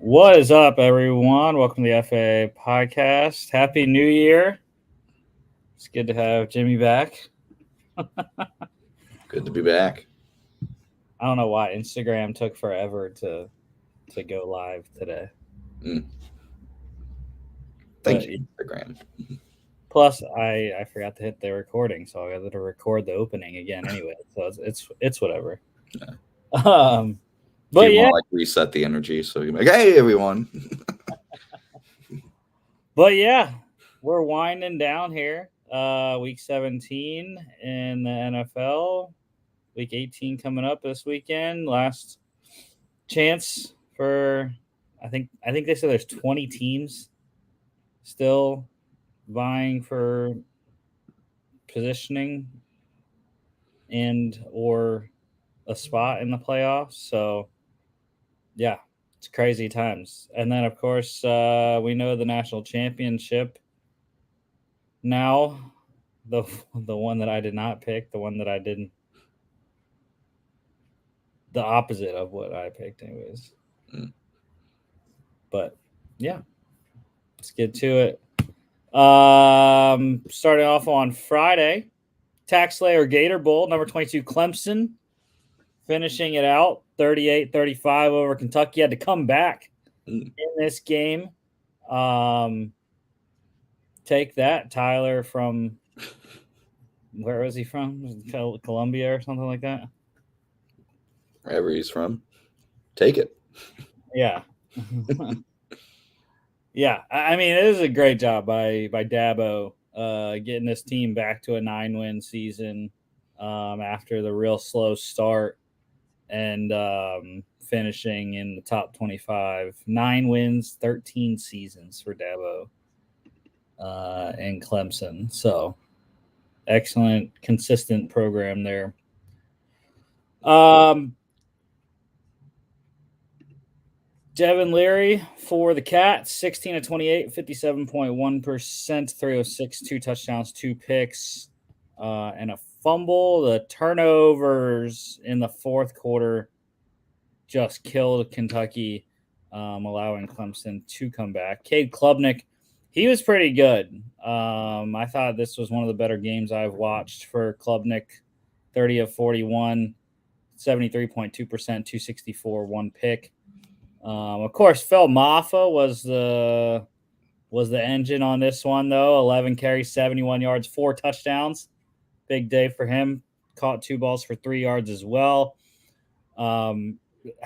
What is up, everyone? Welcome to the FAA podcast. Happy New Year. It's good to have Jimmy back. Good to be back. I don't know why Instagram took forever to go live today. Thank you, Instagram. Plus, I forgot to hit the recording, so I got to record the opening again anyway. So it's whatever. Yeah. But you want to reset the energy, so you're like, "Hey, everyone." But yeah, we're winding down here. Week 17 in the NFL. Week 18 coming up this weekend. Last chance for I think they said there's 20 teams still vying for positioning and or a spot in the playoffs. So yeah, it's crazy times. And then of course we know the national championship now, the one that I did not pick, the one that I didn't, the opposite of what I picked anyways. But yeah, let's get to it. Starting off on Friday, Tax Slayer Gator Bowl, number 22 Clemson, finishing it out 38-35 over Kentucky. Had to come back in this game. Take that, Tyler, from where was he from? Columbia or something like that? Wherever he's from. Take it. Yeah. Yeah, I mean, it is a great job by Dabo getting this team back to a 9-win season after the real slow start and finishing in the top 25. 9 wins, 13 seasons for Dabo in Clemson. So excellent, consistent program there. Devin Leary for the Cats, 16-28, 57.1%, 306, 2 touchdowns, 2 picks, and a fumble. The turnovers in the fourth quarter just killed Kentucky, allowing Clemson to come back. Cade Klubnik, he was pretty good. I thought this was one of the better games I've watched for Klubnik. 30 of 41, 73.2%, 264, 1 pick. Of course, Phil Maffa was the engine on this one, though. 11 carries, 71 yards, 4 touchdowns. Big day for him. Caught 2 balls for 3 yards as well. How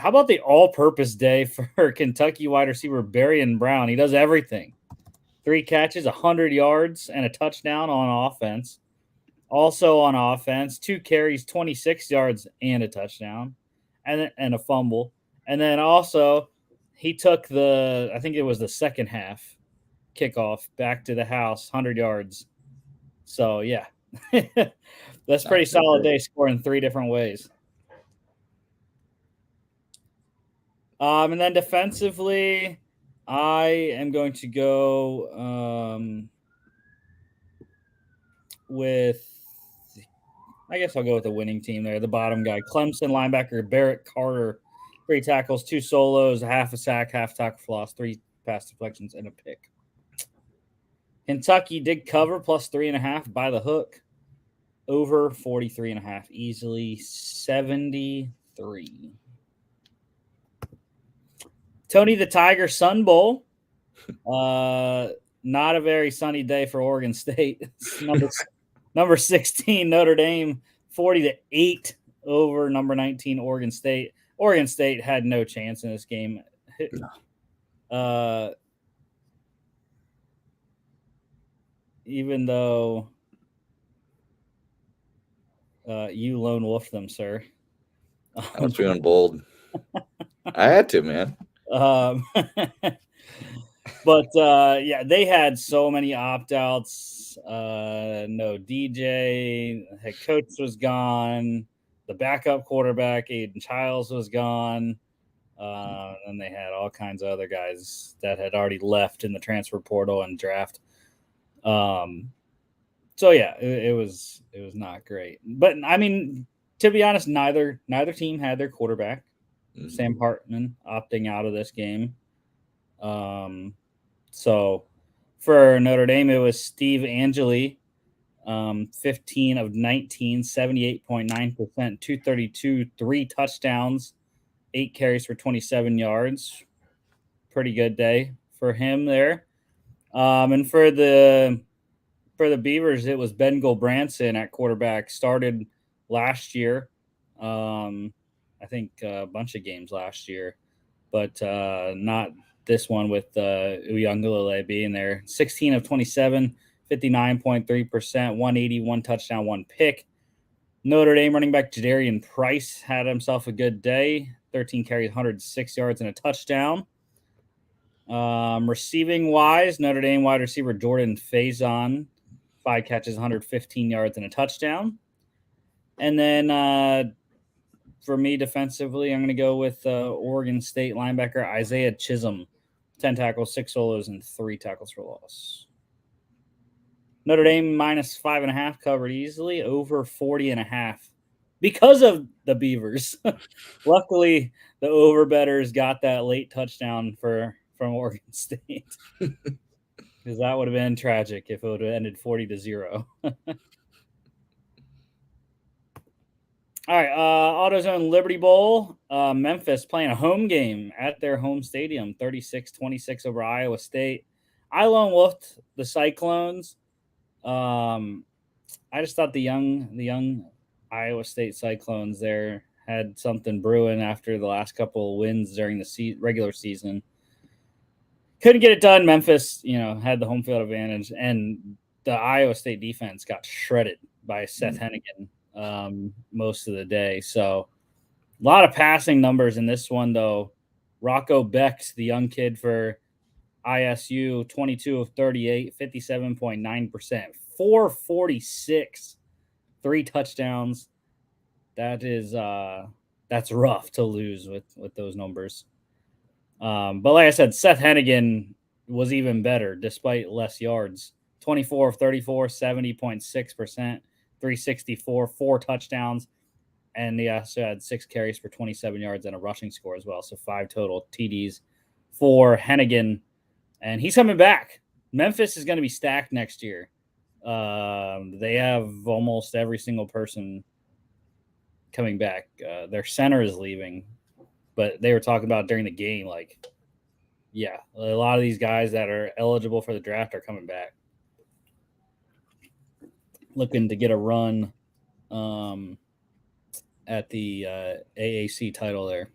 about the all-purpose day for Kentucky wide receiver Berrien Brown? He does everything. 3 catches, 100 yards, and a touchdown on offense. Also on offense, 2 carries, 26 yards, and a touchdown, and a fumble. And then also, he took I think it was the second half kickoff back to the house, 100 yards. So, yeah, that's pretty solid day, scoring 3 different ways. And then defensively, I am going to go with, I guess I'll go with the winning team there. The bottom guy, Clemson linebacker Barrett Carter, 3 tackles, 2 solos, half a sack, half tackle for loss, 3 pass deflections, and a pick. Kentucky did cover plus 3.5 by the hook. Over 43.5, easily 73. Tony the Tiger Sun Bowl. Not a very sunny day for Oregon State. Number 16 Notre Dame, 40-8 over number 19 Oregon State. Oregon State had no chance in this game. Even though you lone wolfed them, sir. I was feeling bold. I had to, man. But yeah, they had so many opt-outs. No DJ. Head coach was gone. The backup quarterback, Aiden Childs, was gone. And they had all kinds of other guys that had already left in the transfer portal and draft. So yeah, it was not great. But I mean, to be honest, neither team had their quarterback. Sam Hartman opting out of this game. So for Notre Dame, it was Steve Angeli, 15 of 19, 78.9%, 232, 3 touchdowns, 8 carries for 27 yards. Pretty good day for him there. And for the Beavers, it was Ben Gulbranson at quarterback. Started last year. I think a bunch of games last year, but not this one with Uyunglele being there. 16 of 27, 59.3%, 181 touchdown, 1 pick. Notre Dame running back Jadarian Price had himself a good day. 13 carries, 106 yards, and a touchdown. Receiving wise, Notre Dame wide receiver Jordan Faison, 5 catches, 115 yards, and a touchdown. And then for me defensively, I'm going to go with Oregon State linebacker Isaiah Chisholm, 10 tackles, 6 solos, and 3 tackles for loss. Notre Dame minus 5.5 covered easily, over 40.5 because of the Beavers. Luckily, the overbetters got that late touchdown from Oregon State. Because that would have been tragic if it would have ended 40-0. All right, AutoZone Liberty Bowl. Memphis playing a home game at their home stadium, 36-26 over Iowa State. I lone wolfed the Cyclones. I just thought the young Iowa State Cyclones there had something brewing after the last couple of wins during the regular season. Couldn't get it done. Memphis, had the home field advantage, and the Iowa State defense got shredded by Seth Hennigan most of the day. So a lot of passing numbers in this one, though. Rocco Bex, the young kid for ISU, 22 of 38, 57.9%, 446, 3 touchdowns. That's rough to lose with those numbers. But like I said, Seth Hennigan was even better despite less yards. 24 of 34, 70.6%, 364, 4 touchdowns. And he also had 6 carries for 27 yards and a rushing score as well. So 5 total TDs for Hennigan. And he's coming back. Memphis is going to be stacked next year. They have almost every single person coming back. Their center is leaving. But they were talking about during the game, like, yeah, a lot of these guys that are eligible for the draft are coming back. Looking to get a run at the AAC title there.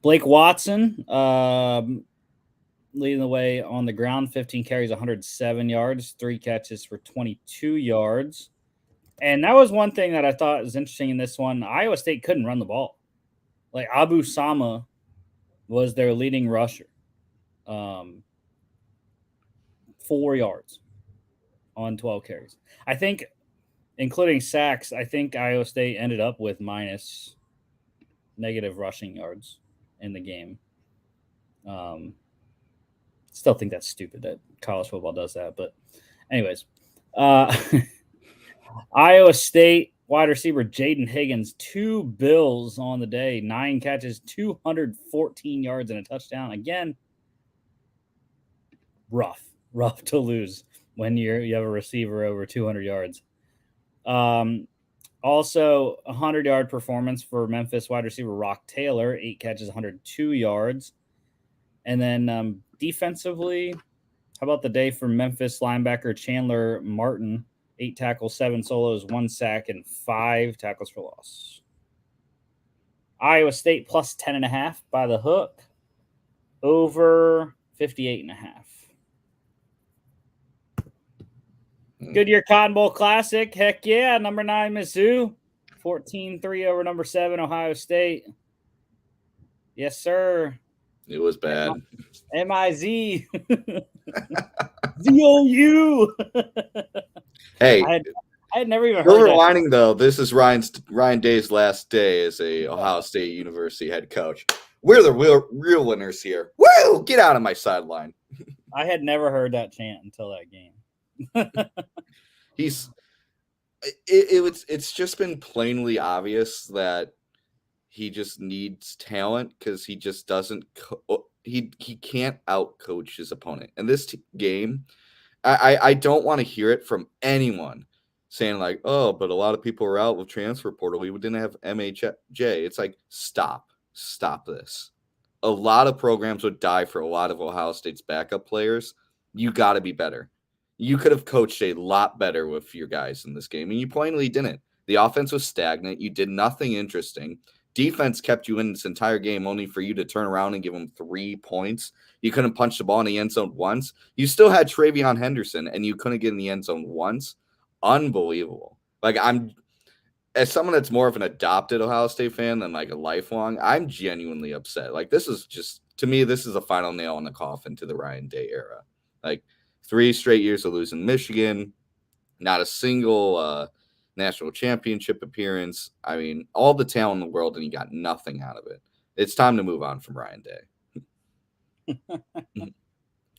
Blake Watson leading the way on the ground, 15 carries, 107 yards, 3 catches for 22 yards. And that was one thing that I thought was interesting in this one. Iowa State couldn't run the ball. Like, Abu Sama was their leading rusher. 4 yards on 12 carries. I think, including sacks, I think Iowa State ended up with minus negative rushing yards in the game. Still think that's stupid that college football does that. But anyways, Iowa State wide receiver Jaden Higgins, 2 bills on the day, 9 catches, 214 yards, and a touchdown. Again, rough to lose when you have a receiver over 200 yards. Also, a 100-yard performance for Memphis wide receiver Rock Taylor, 8 catches, 102 yards. And then defensively, how about the day for Memphis linebacker Chandler Martin, 8 tackles, 7 solos, 1 sack, and 5 tackles for loss. Iowa State plus 10.5 by the hook, over 58.5. Goodyear Cotton Bowl Classic. Heck yeah. Number 9, Mizzou. 14-3 over number 7, Ohio State. Yes, sir. It was bad. M-I-Z. Z-O-U. Hey. I had never even heard Silver that. lining, though, this is Ryan Day's last day as a Ohio State University head coach. We're the real winners here. Woo! Get out of my sideline. I had never heard that chant until that game. It's just been plainly obvious that he just needs talent because he just doesn't he can't outcoach his opponent. And this game, I don't want to hear it from anyone saying like, oh, but a lot of people are out with transfer portal. We didn't have MHJ. It's like, stop this. A lot of programs would die for a lot of Ohio State's backup players. You got to be better. You could have coached a lot better with your guys in this game, and you plainly didn't. The offense was stagnant. You did nothing interesting. Defense kept you in this entire game only for you to turn around and give them 3 points. You couldn't punch the ball in the end zone once. You still had Travion Henderson, and you couldn't get in the end zone once. Unbelievable. Like, as someone that's more of an adopted Ohio State fan than like a lifelong, I'm genuinely upset. Like, this is just, to me, this is a final nail in the coffin to the Ryan Day era. Like, 3 straight years of losing Michigan, not a single national championship appearance. I mean, all the talent in the world, and he got nothing out of it. It's time to move on from Ryan Day.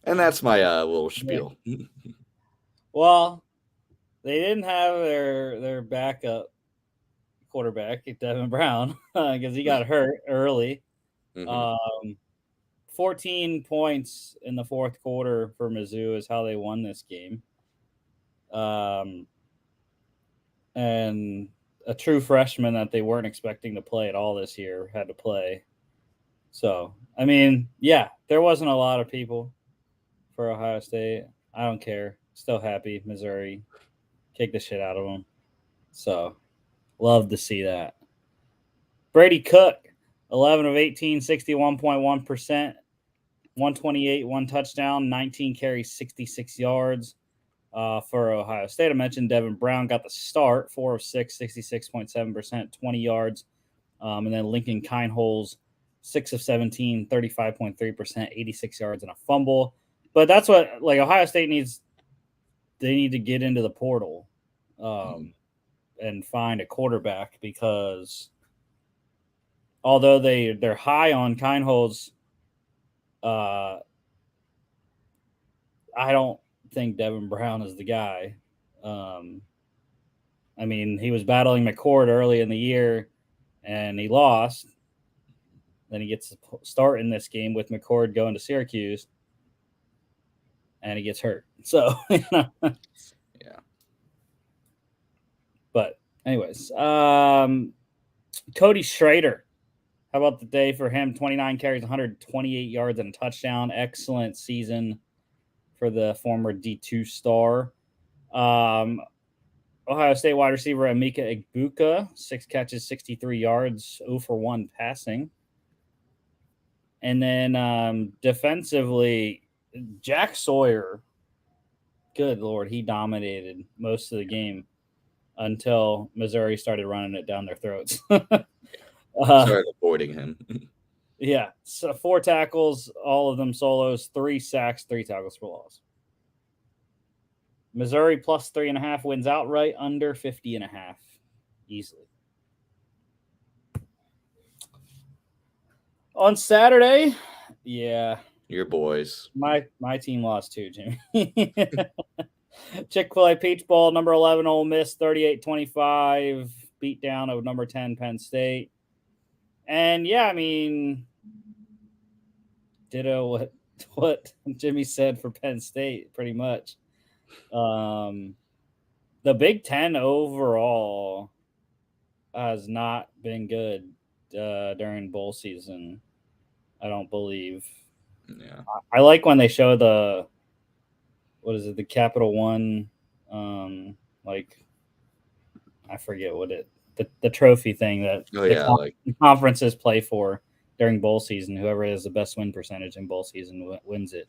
And that's my little spiel. Well, they didn't have their backup quarterback, Devin Brown, because he got hurt early. 14 points in the fourth quarter for Mizzou is how they won this game. And a true freshman that they weren't expecting to play at all this year had to play. So, I mean, yeah, there wasn't a lot of people for Ohio State. I don't care. Still happy. Missouri kicked the shit out of them. So, love to see that. Brady Cook, 11 of 18, 61.1%, 128, 1 touchdown, 19 carries, 66 yards for Ohio State. I mentioned Devin Brown got the start, 4 of 6, 66.7%, 20 yards. And then Lincoln Kineholz, 6 of 17, 35.3%, 86 yards and a fumble. But that's what, like, Ohio State needs. They need to get into the portal and find a quarterback, because although they're high on Kineholz, I don't think Devin Brown is the guy. I mean, he was battling McCord early in the year, and he lost. Then he gets to start in this game with McCord going to Syracuse, and he gets hurt. So, yeah. But anyways, Cody Schrader. How about the day for him? 29 carries, 128 yards, and a touchdown. Excellent season for the former D2 star. Ohio State wide receiver Emeka Egbuka, 6 catches, 63 yards, 0 for 1 passing. And then defensively, Jack Sawyer, good Lord, he dominated most of the game until Missouri started running it down their throats. Started avoiding him. Yeah, so 4 tackles, all of them solos, 3 sacks, 3 tackles for loss. Missouri plus 3.5 wins outright, under 50.5 easily. On Saturday, yeah, your boys. My team lost too, Jimmy. Chick-fil-A Peach Bowl, number 11 Ole Miss, 38-25, beat down of number 10 Penn State. And yeah, I mean, ditto what Jimmy said for Penn State, pretty much. The Big Ten overall has not been good during bowl season, I don't believe. Yeah, I like when they show the Capital One, like, I forget what the trophy thing that the conferences play for during bowl season. Whoever has the best win percentage in bowl season wins it.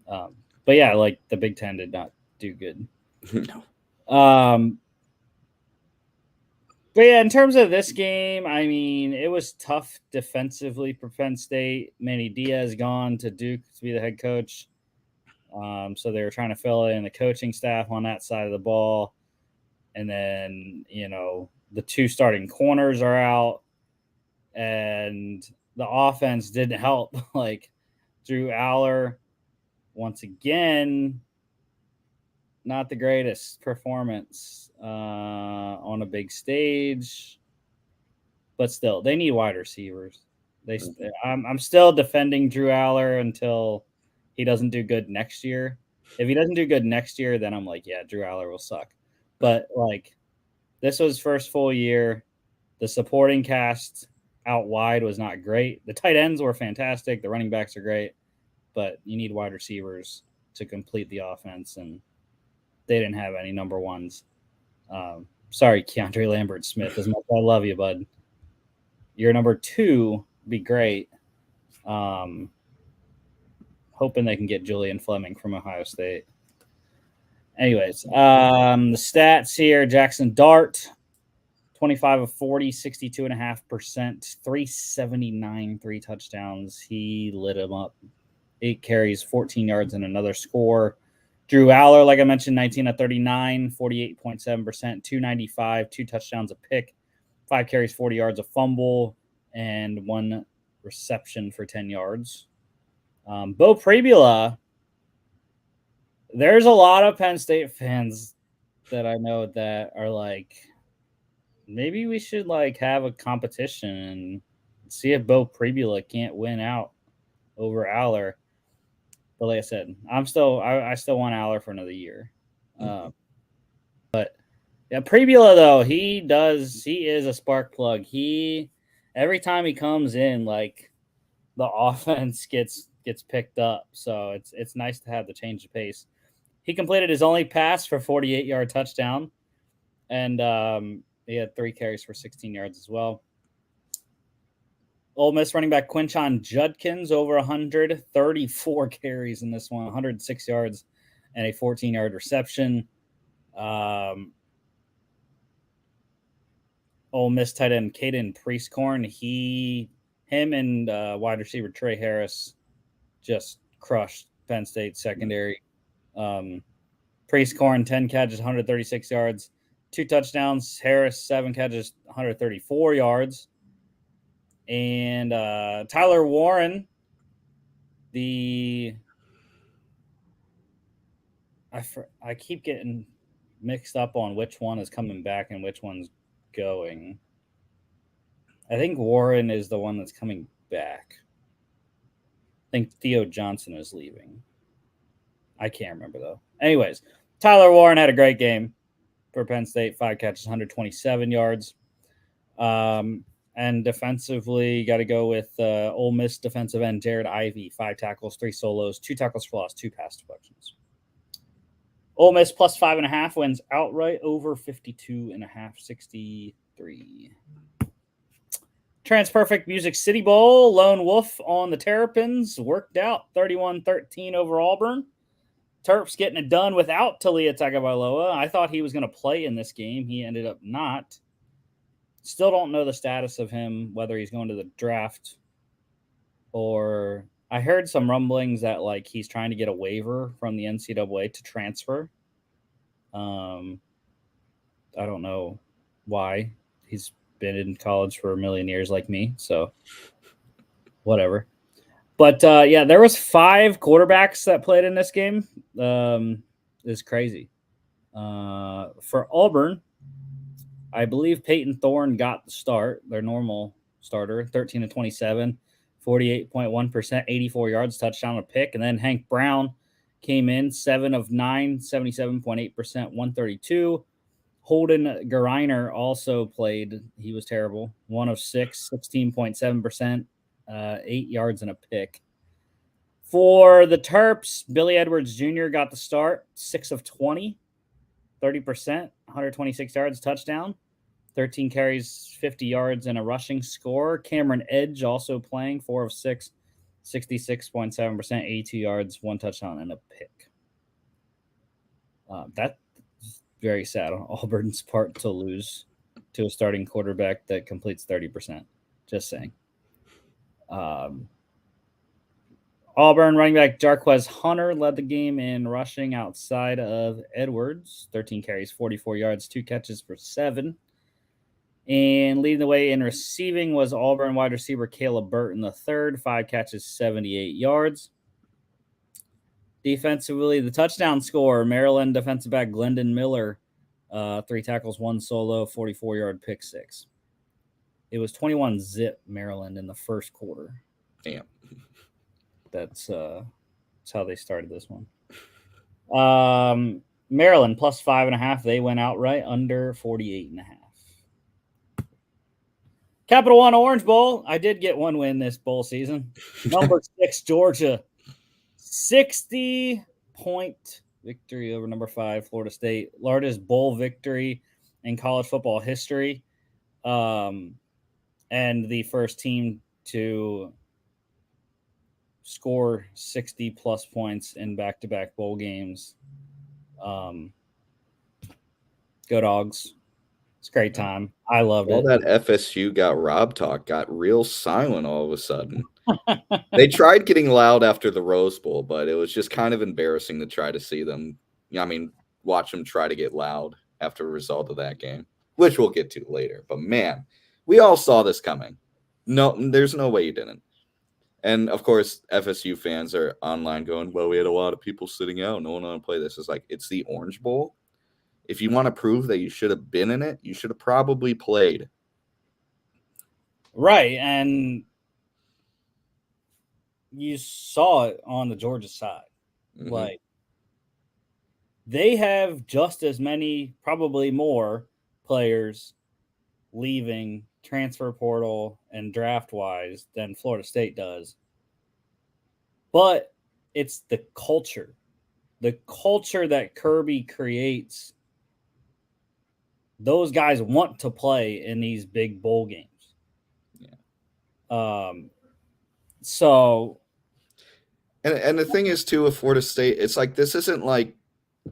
But yeah, like, the Big Ten did not do good. No. But yeah, in terms of this game, I mean, it was tough defensively for Penn State. Manny Diaz gone to Duke to be the head coach. So they were trying to fill in the coaching staff on that side of the ball. And then, the 2 starting corners are out, and the offense didn't help. Like, Drew Aller, once again, not the greatest performance on a big stage, but still, they need wide receivers. I'm still defending Drew Aller until he doesn't do good next year. If he doesn't do good next year, then I'm like, yeah, Drew Aller will suck. But like, this was first full year. The supporting cast out wide was not great. The tight ends were fantastic. The running backs are great, but you need wide receivers to complete the offense, and they didn't have any number ones. Sorry, Keandre Lambert Smith. As much as I love you, bud, your number 2 be great. Hoping they can get Julian Fleming from Ohio State. Anyways, the stats here: Jackson Dart, 25 of 40, 62.5%, 379, 3 touchdowns. He lit him up. 8 carries, 14 yards, and another score. Drew Aller, like I mentioned, 19 of 39, 48.7%, 295, 2 touchdowns, a pick, 5 carries, 40 yards, a fumble, and 1 reception for 10 yards. Bo Pribula, there's a lot of Penn State fans that I know that are like, maybe we should like have a competition and see if Bo Pribula can't win out over Aller. But like I said, I still want Aller for another year. But yeah, Pribula though, he is a spark plug. Every time he comes in, like the offense gets picked up. So it's nice to have the change of pace. He completed his only pass for 48-yard touchdown, and he had 3 carries for 16 yards as well. Ole Miss running back Quinshon Judkins over 134 carries in this one, 106 yards, and a 14-yard reception. Ole Miss tight end Caden Priestcorn, him and wide receiver Trey Harris just crushed Penn State secondary. Priestcorn, 10 catches, 136 yards, 2 touchdowns. Harris, 7 catches, 134 yards. And Tyler Warren, I keep getting mixed up on which one is coming back and which one's going. I think Warren is the one that's coming back. I think Theo Johnson is leaving. I can't remember, though. Anyways, Tyler Warren had a great game for Penn State. 5 catches, 127 yards. And defensively, you got to go with Ole Miss defensive end Jared Ivey. 5 tackles, 3 solos, 2 tackles for loss, 2 pass deflections. Ole Miss plus 5.5 wins outright over 52.5, 63. TransPerfect Music City Bowl. Lone Wolf on the Terrapins. Worked out 31-13 over Auburn. Terps getting it done without Talia Tagovailoa. I thought he was going to play in this game. He ended up not. Still don't know the status of him, whether he's going to the draft or I heard some rumblings that like he's trying to get a waiver from the NCAA to transfer. I don't know why. He's been in college for a million years like me, so whatever. But yeah, there was 5 quarterbacks that played in this game. It's crazy. For Auburn, I believe Peyton Thorne got the start, their normal starter, 13 of 27, 48.1%, 84 yards, touchdown, a pick. And then Hank Brown came in 7 of 9, 77.8%, 132. Holden Geriner also played. He was terrible. 1 of 6, 16.7%, 8 yards and a pick. For the Terps, Billy Edwards Jr. got the start, 6 of 20, 30%, 126 yards, touchdown, 13 carries, 50 yards, and a rushing score. Cameron Edge also playing, 4 of 6, 66.7%, 82 yards, 1 touchdown, and a pick. That's very sad on Auburn's part to lose to a starting quarterback that completes 30%. Just saying. Auburn running back Jarquez Hunter led the game in rushing outside of Edwards. 13 carries, 44 yards, 2 catches for 7. And leading the way in receiving was Auburn wide receiver Caleb Burton III, 5 catches, 78 yards. Defensively, the touchdown scorer, Maryland defensive back Glendon Miller, 3 tackles, 1 solo, 44-yard pick 6. It was 21-0 Maryland in the first quarter. Damn. That's how they started this one. Maryland plus 5.5. They went outright under 48.5. Capital One Orange Bowl. I did get one win this bowl season. Number 6 Georgia, 60-point victory over number 5 Florida State. Largest bowl victory in college football history, and the first team to score 60-plus points in back-to-back bowl games. Go Dogs. It's a great time. I loved All it. that FSU got robbed talk got real silent all of a sudden. They tried getting loud after the Rose Bowl, but it was just kind of embarrassing to try to see them. I mean, watch them try to get loud after a result of that game, which we'll get to later. But man, we all saw this coming. No, there's no way you didn't. And of course, FSU fans are online going, well, we had a lot of people sitting out. No one want to play this. It's like, it's the Orange Bowl. If you want to prove that you should have been in it, you should have probably played. Right. And you saw it on the Georgia side. Mhm. Like, they have just as many, probably more players leaving transfer portal and draft wise than Florida State does. But it's the culture that Kirby creates. Those guys want to play in these big bowl games. Yeah. So. And the thing is, too, with Florida State, it's like this isn't like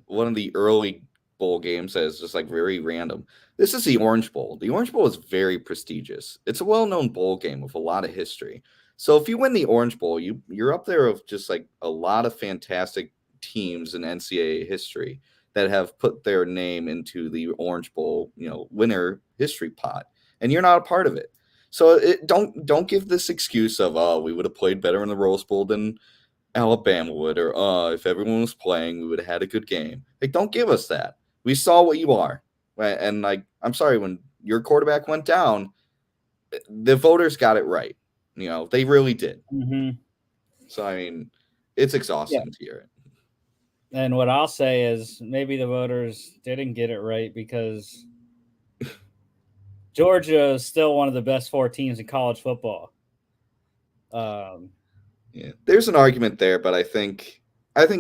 one of the early bowl games that is just like very random. This is the Orange Bowl. The Orange Bowl is very prestigious. It's a well-known bowl game with a lot of history. So if you win the Orange Bowl, you're up there with just like a lot of fantastic teams in NCAA history that have put their name into the Orange Bowl, winner history pot, and you're not a part of it. So don't give this excuse of, oh, we would have played better in the Rose Bowl than Alabama would, or if everyone was playing, we would have had a good game. Like, don't give us that. We saw what you are, right? And like, I'm sorry, when your quarterback went down, the voters got it right. They really did. Mm-hmm. So I mean, it's exhausting to hear it. And what I'll say is maybe the voters didn't get it right because Georgia is still one of the best 4 teams in college football. Yeah, there's an argument there, but I think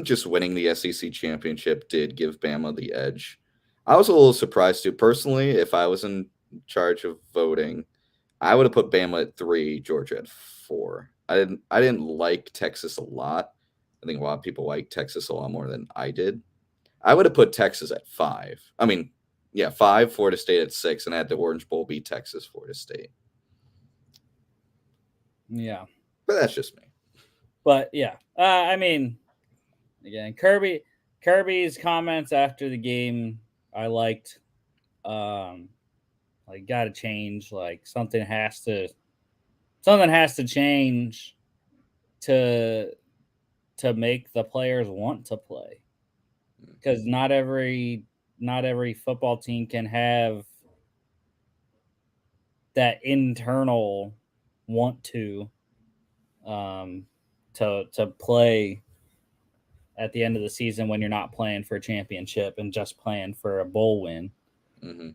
just winning the SEC championship did give Bama the edge. I was a little surprised too. Personally, if I was in charge of voting, I would have put Bama at 3, Georgia at 4. I didn't like Texas a lot. I think a lot of people like Texas a lot more than I did. I would have put Texas at 5. I mean, 5, Florida State at 6, and had the Orange Bowl be Texas, Florida State. Yeah. But that's just me. But yeah, I mean, again, Kirby's comments after the game, I liked. Like, got to change. Like, something has to change to make the players want to play, because not every football team can have that internal want to play at the end of the season when you're not playing for a championship and just playing for a bowl win. Mm-hmm.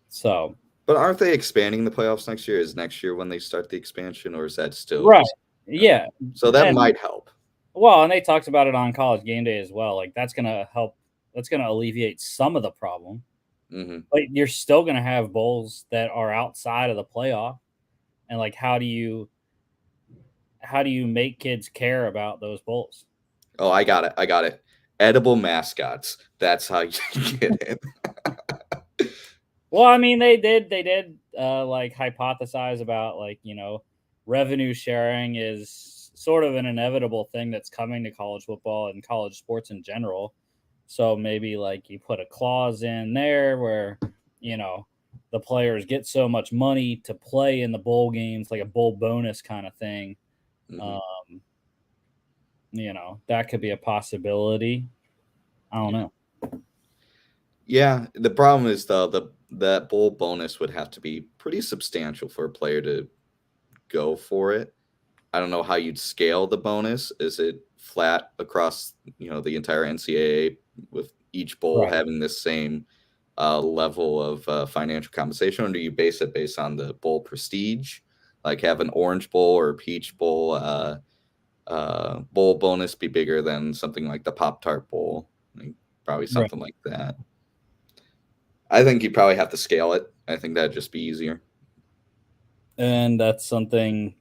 So, but aren't they expanding the playoffs next year? Is next year when they start the expansion, or is that still right? Yeah. So that might help. Well, and they talked about it on College Game Day as well. Like, that's gonna help. That's gonna alleviate some of the problem. Mm-hmm. But you're still gonna have bowls that are outside of the playoff, and like, how do you make kids care about those bowls? Oh, I got it. Edible mascots. That's how you get it. Well, I mean, they did like hypothesize about, like, revenue sharing is sort of an inevitable thing that's coming to college football and college sports in general. So maybe like you put a clause in there where, the players get so much money to play in the bowl games, like a bowl bonus kind of thing. Mm-hmm. That could be a possibility. I don't know. Yeah, the problem is though that bowl bonus would have to be pretty substantial for a player to go for it. I don't know how you'd scale the bonus. Is it flat across, the entire NCAA with each bowl Right. having this same level of financial compensation, or do you base it based on the bowl prestige, like have an Orange Bowl or Peach Bowl bowl bonus be bigger than something like the Pop Tart Bowl? I mean, probably Right. something like that. I think you probably have to scale it. I think that'd just be easier. And that's something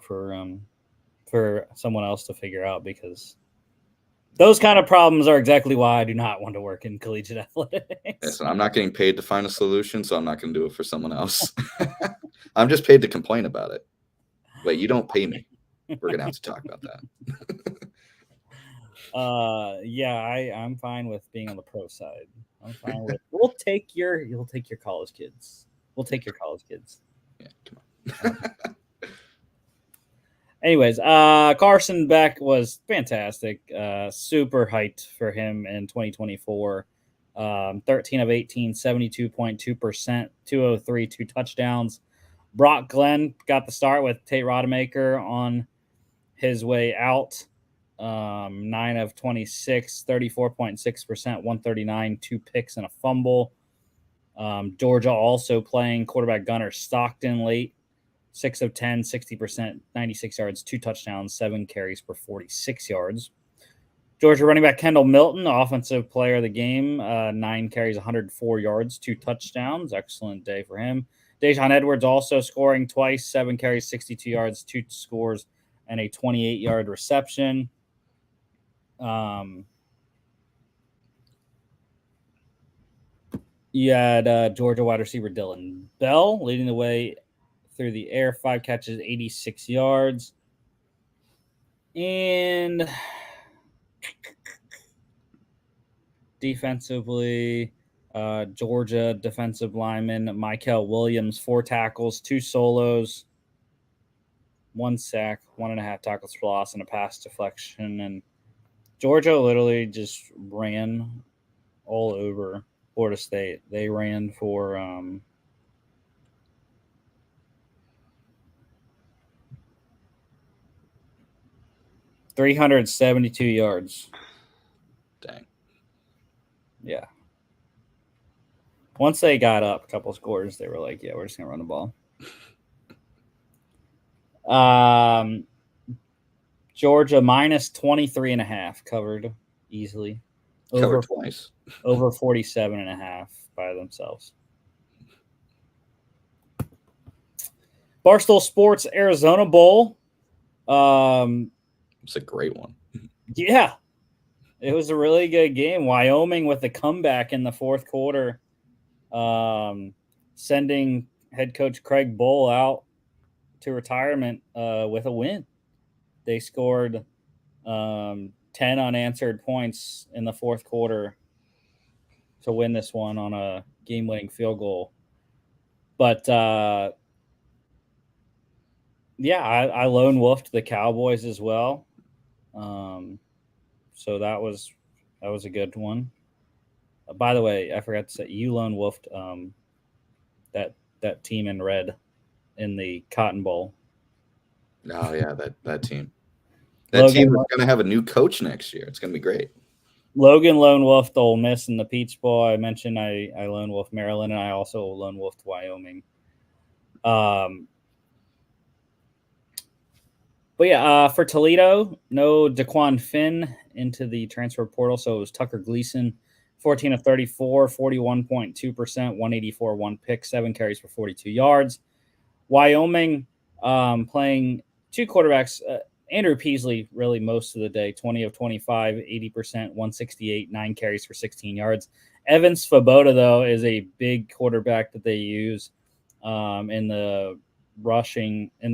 for someone else to figure out, because those kind of problems are exactly why I do not want to work in collegiate athletics. Listen, I'm not getting paid to find a solution, so I'm not going to do it for someone else. I'm just paid to complain about it. Wait, you don't pay me. We're going to have to talk about that. Yeah, I'm fine with being on the pro side. I'm fine with you'll take your college kids. We'll take your college kids. Yeah, come on. Anyways, Carson Beck was fantastic. Super hyped for him in 2024. 13 of 18, 72.2%, 203, 2 touchdowns. Brock Glenn got the start with Tate Rodemaker on his way out. 9 of 26, 34.6%, 139, 2 picks and a fumble. Georgia also playing quarterback Gunnar Stockton late. 6 of 10, 60%, 96 yards, 2 touchdowns, 7 carries for 46 yards. Georgia running back Kendall Milton, offensive player of the game, 9 carries, 104 yards, 2 touchdowns. Excellent day for him. Dejon Edwards also scoring twice, 7 carries, 62 yards, 2 scores, and a 28-yard reception. You had Georgia wide receiver Dylan Bell leading the way through the air, 5 catches, 86 yards. And defensively, Georgia defensive lineman Michael Williams, 4 tackles, 2 solos, 1 sack, 1.5 tackles for loss, and a pass deflection. And Georgia literally just ran all over Florida State. They ran for 372 yards. Dang. Yeah. Once they got up a couple scores, they were like, yeah, we're just going to run the ball. Georgia minus 23.5 covered easily. Covered twice. Over 47.5 by themselves. Barstool Sports Arizona Bowl. It's a great one. Yeah. It was a really good game. Wyoming with a comeback in the fourth quarter, sending head coach Craig Bull out to retirement with a win. They scored 10 unanswered points in the fourth quarter to win this one on a game-winning field goal. But yeah, I lone wolfed the Cowboys as well. So that was a good one. By the way, I forgot to say you lone wolfed that team in red in the Cotton Bowl. Oh yeah, that team. That team is going to have a new coach next year. It's going to be great. Logan lone wolfed Ole Miss in the Peach Bowl. I mentioned I lone wolfed Maryland, and I also lone wolfed Wyoming. But yeah, for Toledo, no Daquan Finn into the transfer portal, so it was Tucker Gleason, 14 of 34, 41.2%, 184, 1 pick, 7 carries for 42 yards. Wyoming playing 2 quarterbacks. Andrew Peasley really most of the day, 20 of 25, 80%, 168, 9 carries for 16 yards. Evans Svoboda, though, is a big quarterback that they use in the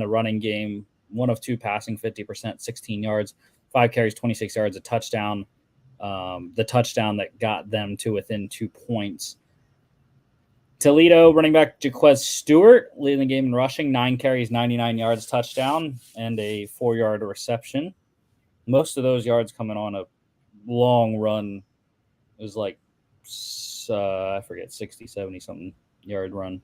running game. 1 of 2 passing, 50%, 16 yards, 5 carries, 26 yards, a touchdown. The touchdown that got them to within 2 points. Toledo running back Jaquez Stewart leading the game in rushing, 9 carries, 99 yards, touchdown, and a 4-yard reception. Most of those yards coming on a long run. It was like I forget, 60, 70 something yard run.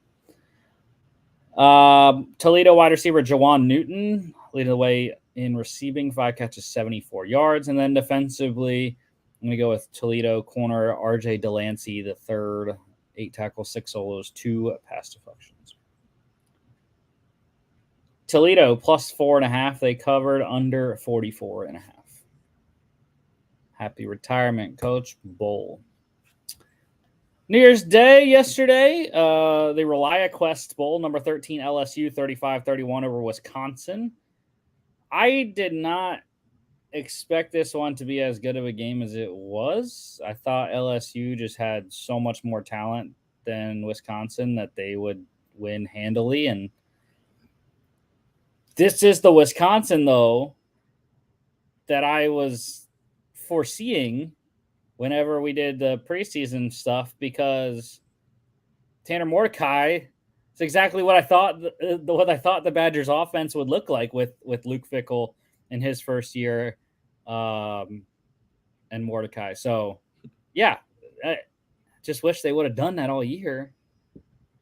Toledo wide receiver Jawan Newton leading the way in receiving, 5 catches, 74 yards. And then defensively, I'm going to go with Toledo corner RJ Delancey, the third, 8 tackles, 6 solos, 2 pass deflections. Toledo plus 4.5. They covered under 44.5. Happy retirement, Coach Bowl. New Year's Day yesterday, the ReliaQuest Bowl, number 13 LSU 35-31 over Wisconsin. I did not expect this one to be as good of a game as it was. I thought LSU just had so much more talent than Wisconsin that they would win handily. And this is the Wisconsin, though, that I was foreseeing whenever we did the preseason stuff, because Tanner Mordecai is exactly what I thought the Badgers offense would look like with Luke Fickell in his first year, and Mordecai. So, yeah, I just wish they would have done that all year.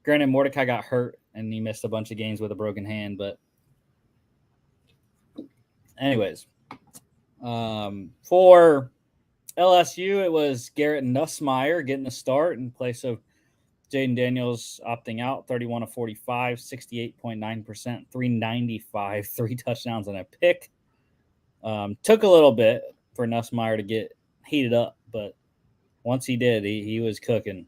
Granted, Mordecai got hurt and he missed a bunch of games with a broken hand, but anyways, for LSU, it was Garrett Nussmeier getting the start in place of Jaden Daniels opting out, 31 of 45, 68.9%, 395, 3 touchdowns and a pick. Took a little bit for Nussmeier to get heated up, but once he did, he was cooking.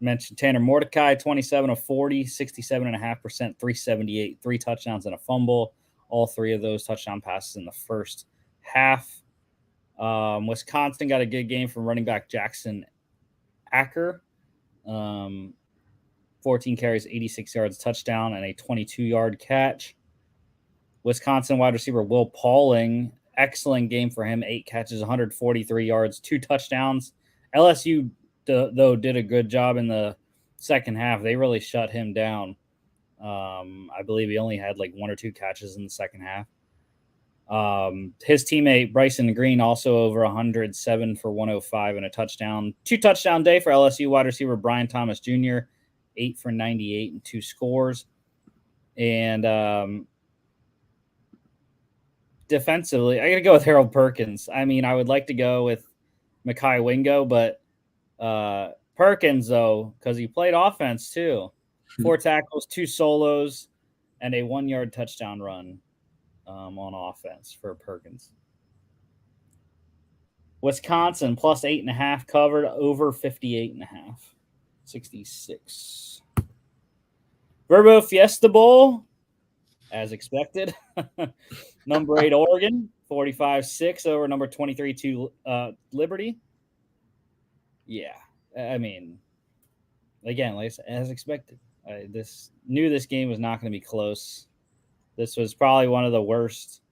Mentioned Tanner Mordecai, 27 of 40, 67.5%, 378, 3 touchdowns and a fumble. All 3 of those touchdown passes in the first half. Wisconsin got a good game from running back Jackson Acker. 14 carries, 86 yards, touchdown, and a 22-yard catch. Wisconsin wide receiver Will Pauling, excellent game for him. 8 catches, 143 yards, 2 touchdowns. LSU, though, did a good job in the second half. They really shut him down. I believe he only had like 1 or 2 catches in the second half. His teammate Bryson Green also over 107 for 105 and a touchdown. 2 touchdown day for LSU wide receiver Brian Thomas Jr., 8 for 98 and 2 scores. And defensively, I got to go with Harold Perkins. I mean, I would like to go with Mekhi Wingo, but Perkins, though, because he played offense too. 4 tackles, 2 solos, and a 1-yard touchdown run on offense for Perkins. Wisconsin plus 8.5 covered over 58.5. 66. Verbo Fiesta Bowl, as expected. Number 8 Oregon, 45-6 over number 23 Liberty. Yeah, I mean, again, like as expected. Knew this game was not going to be close. This was probably one of the worst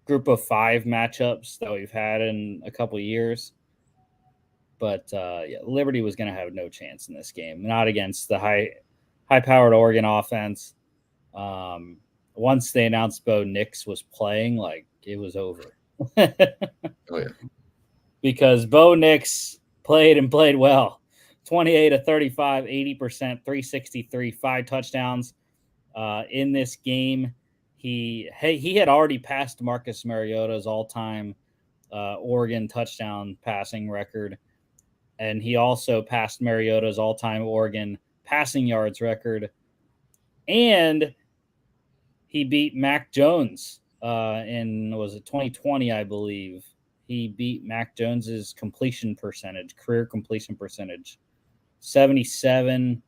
group of 5 matchups that we've had in a couple of years. But yeah, Liberty was going to have no chance in this game, not against the high-powered Oregon offense. Once they announced Bo Nix was playing, like, it was over. Oh, yeah. Because Bo Nix played well. 28 of 35, 80%, 363, 5 touchdowns. In this game, he had already passed Marcus Mariota's all-time Oregon touchdown passing record, and he also passed Mariota's all-time Oregon passing yards record, and he beat Mac Jones in, was it 2020, I believe. He beat Mac Jones's career completion percentage, 77.37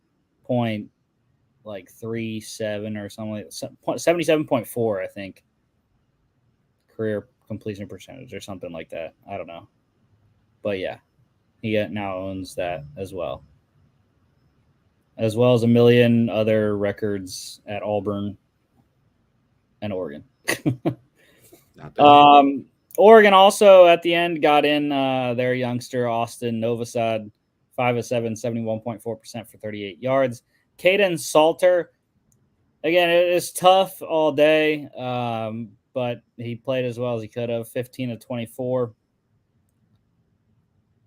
or something like that. 77.4, I think. Career completion percentage or something like that. I don't know. But yeah, he now owns that as well as a million other records at Auburn and Oregon. Not bad. Oregon also at the end got in their youngster Austin Novosad, 5 of 7, 71.4% for 38 yards. Caden Salter, again, it is tough all day, but he played as well as he could have. 15 of 24,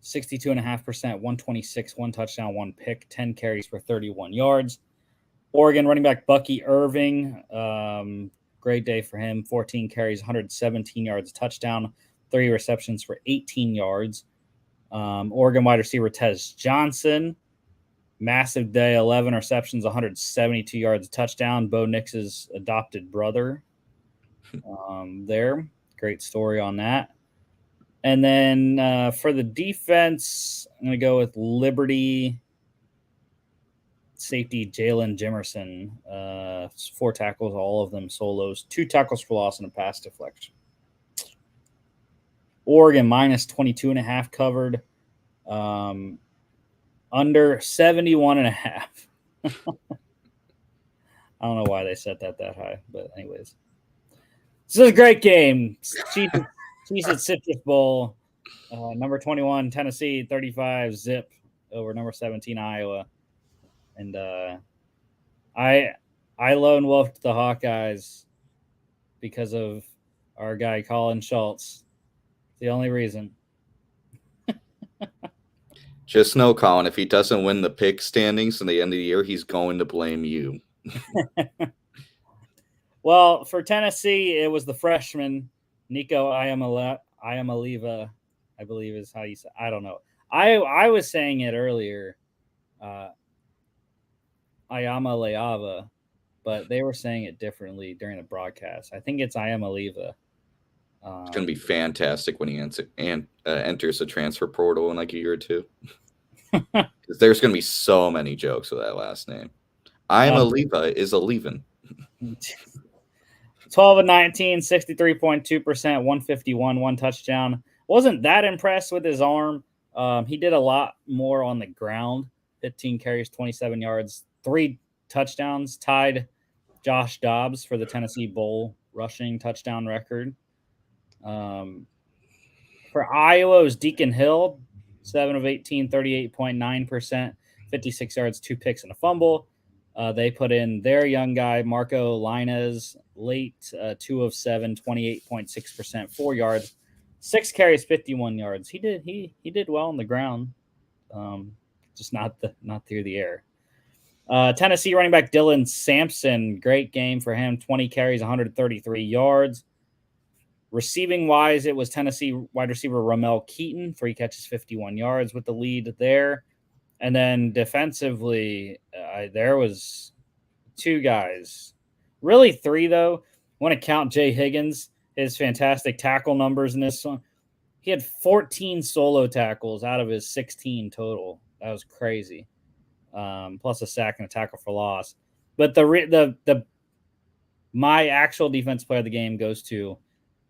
62.5%, 126, one touchdown, one pick, 10 carries for 31 yards. Oregon running back Bucky Irving, great day for him. 14 carries, 117 yards, touchdown, 3 receptions for 18 yards. Oregon wide receiver Tez Johnson, massive day, 11 receptions, 172 yards, touchdown. Bo Nix's adopted brother. There, great story on that. And then for the defense, I'm going to go with Liberty safety Jalen Jimerson. 4 tackles, all of them solos. 2 tackles for loss and a pass deflection. Oregon minus 22.5 covered. Under 71.5. I don't know why they set that high, but anyways. This is a great game. Chiefs at Citrus Bowl. Number 21, Tennessee, 35 zip over number 17, Iowa. And I lone wolfed the Hawkeyes because of our guy Colin Schultz. The only reason. Just know, Colin, if he doesn't win the pick standings in the end of the year, he's going to blame you. Well, for Tennessee, it was the freshman, Nico Iamaleava, I believe is how you say. I don't know. I was saying it earlier, Iamaleava, but they were saying it differently during the broadcast. I think it's Iamaleava. It's going to be fantastic when he enters the transfer portal in like a year or two. Because there's going to be so many jokes with that last name. Iamaleava is a leaving. 12 of 19, 63.2%, 151, 1 touchdown. Wasn't that impressed with his arm. He did a lot more on the ground. 15 carries, 27 yards, 3 touchdowns. Tied Josh Dobbs for the Tennessee Bowl rushing touchdown record. For Iowa, it was Deacon Hill, 7 of 18, 38.9%, 56 yards, 2 picks, and a fumble. They put in their young guy, Marco Linez, late, 2 of 7, 28.6%, 4 yards, 6 carries, 51 yards. He did well on the ground, just not through the air. Tennessee running back Dylan Sampson, great game for him, 20 carries, 133 yards. Receiving wise, it was Tennessee wide receiver Ramel Keaton, 3 catches, 51 yards with the lead there. And then defensively, there was 2 guys, really 3 though. I want to count Jay Higgins, his fantastic tackle numbers in this one. He had 14 solo tackles out of his 16 total. That was crazy. Plus a sack and a tackle for loss. But my actual defense player of the game goes to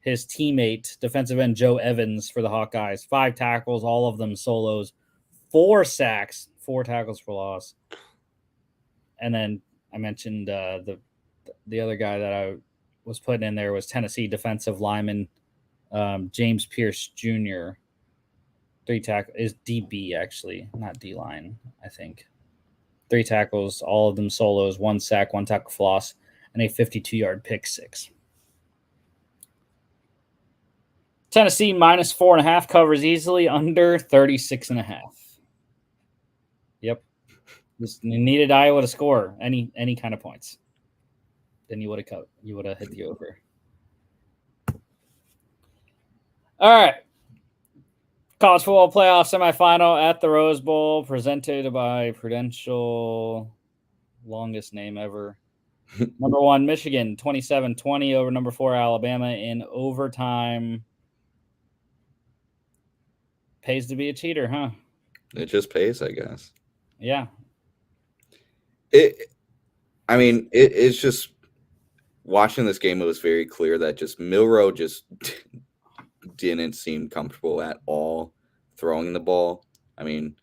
his teammate, defensive end Joe Evans for the Hawkeyes. 5 tackles, all of them solos. 4 sacks, 4 tackles for loss. And then I mentioned the other guy that I was putting in there was Tennessee defensive lineman James Pierce Jr. 3 tackles is DB actually, not D line, I think. 3 tackles, all of them solos, 1 sack, 1 tackle for loss, and a 52-yard pick 6. Tennessee minus 4.5 covers easily, under 36.5. Yep. Just needed Iowa to score any kind of points. Then you would have hit the over. All right. College football playoff semifinal at the Rose Bowl, presented by Prudential. Longest name ever. Number 1, Michigan, 27-20 over number 4, Alabama in overtime. Pays to be a cheater, huh? It just pays, I guess. Yeah. It's just watching this game, it was very clear that just Milroe just didn't seem comfortable at all throwing the ball. I mean,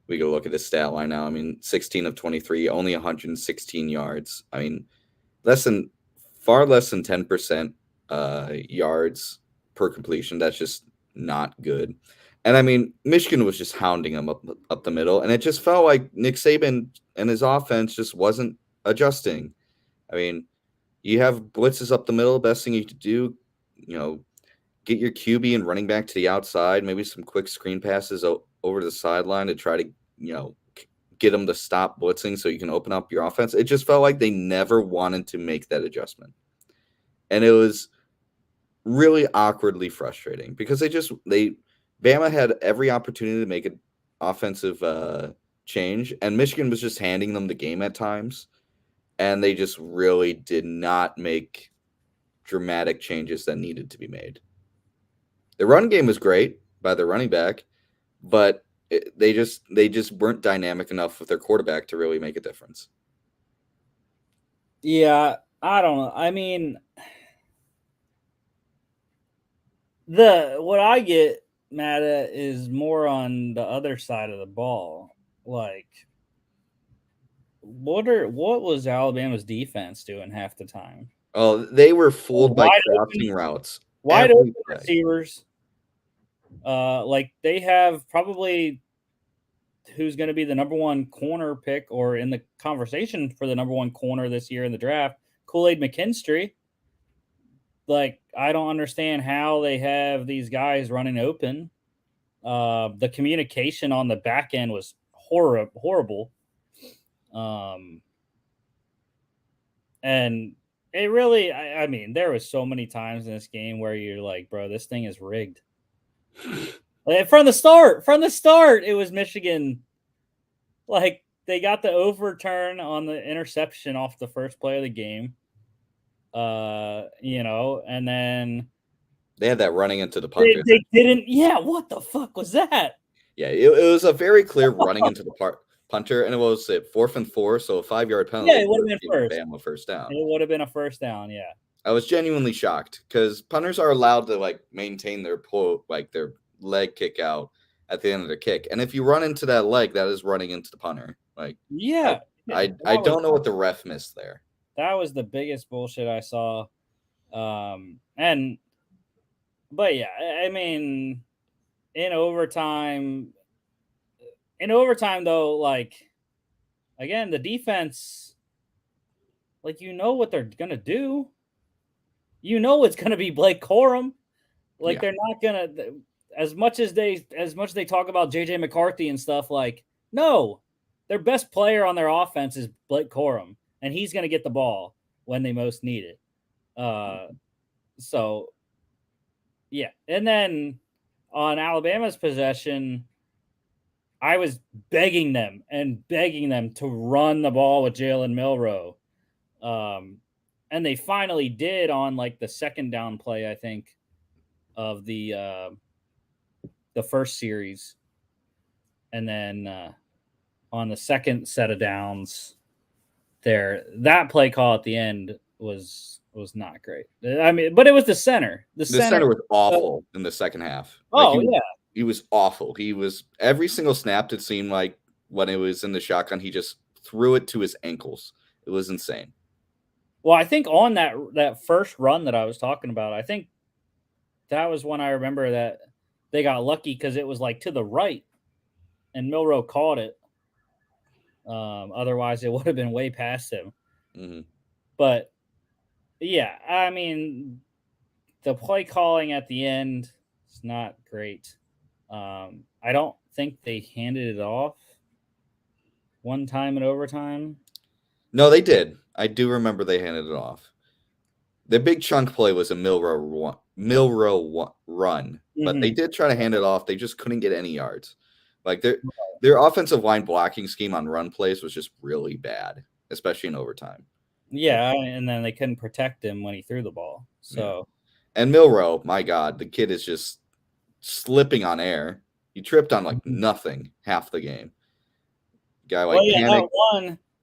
we go look at his stat line now. I mean, 16 of 23, only 116 yards. I mean, far less than 10% yards per completion. That's just not good. And I mean, Michigan was just hounding him up the middle, and it just felt like Nick Saban and his offense just wasn't adjusting. I mean, you have blitzes up the middle. Best thing you could do, get your QB and running back to the outside, maybe some quick screen passes over to the sideline to try to, get them to stop blitzing so you can open up your offense. It just felt like they never wanted to make that adjustment. And it was really awkwardly frustrating because Bama had every opportunity to make an offensive change, and Michigan was just handing them the game at times, and they just really did not make dramatic changes that needed to be made. The run game was great by the running back, but they just weren't dynamic enough with their quarterback to really make a difference. Yeah, I don't know. I mean, what I get mad at is more on the other side of the ball. Like, what was Alabama's defense doing half the time? Oh, they were fooled by Wide crossing open- routes. Wide every open play. receivers. Like they have probably who's going to be the number one corner pick or in the conversation for the number one corner this year in the draft, Kool-Aid McKinstry. Like, I don't understand how they have these guys running open. The communication on the back end was horrible. And it really, I mean, there was so many times in this game where you're like, bro, this thing is rigged. Like, from the start, it was Michigan. Like, they got the overturn on the interception off the first play of the game. And then they had that running into the punter. They didn't. Yeah, what the fuck was that? Yeah, it was a very clear running into the punter, and it was at 4th and 4, so a 5-yard penalty. Yeah, it would have been first. Bama first down. It would have been a first down. Yeah, I was genuinely shocked because punters are allowed to maintain their their leg kick out at the end of the kick, and if you run into that leg, that is running into the punter. Yeah, I don't know what the ref missed there. That was the biggest bullshit I saw. But yeah, I mean, in overtime though, like, again, the defense, like, what they're gonna do. It's gonna be Blake Corum. Like, they're not gonna, as much as they talk about JJ McCarthy and stuff, like, no, their best player on their offense is Blake Corum, and he's gonna get the ball when they most need it. So yeah, and then on Alabama's possession, I was begging them to run the ball with Jalen Milroe. And they finally did on the second down play, I think, of the first series. And then on the second set of downs that play call at the end was not great. I mean, but it was the center. The center was awful in the second half. He was awful. He was every single snap. It seemed like when it was in the shotgun, he just threw it to his ankles. It was insane. Well, I think on that first run that I was talking about, I think that was when I remember that they got lucky because it was to the right, and Milroe caught it. Otherwise, it would have been way past him. Mm-hmm. But yeah, I mean, the play calling at the end is not great. I don't think they handed it off one time in overtime. No, they did. I do remember they handed it off. The big chunk play was a Milroe run, but they did try to hand it off. They just couldn't get any yards. Their offensive line blocking scheme on run plays was just really bad, especially in overtime. Yeah, and then they couldn't protect him when he threw the ball. So, and Milroe, my God, the kid is just slipping on air. He tripped on nothing half the game. Guy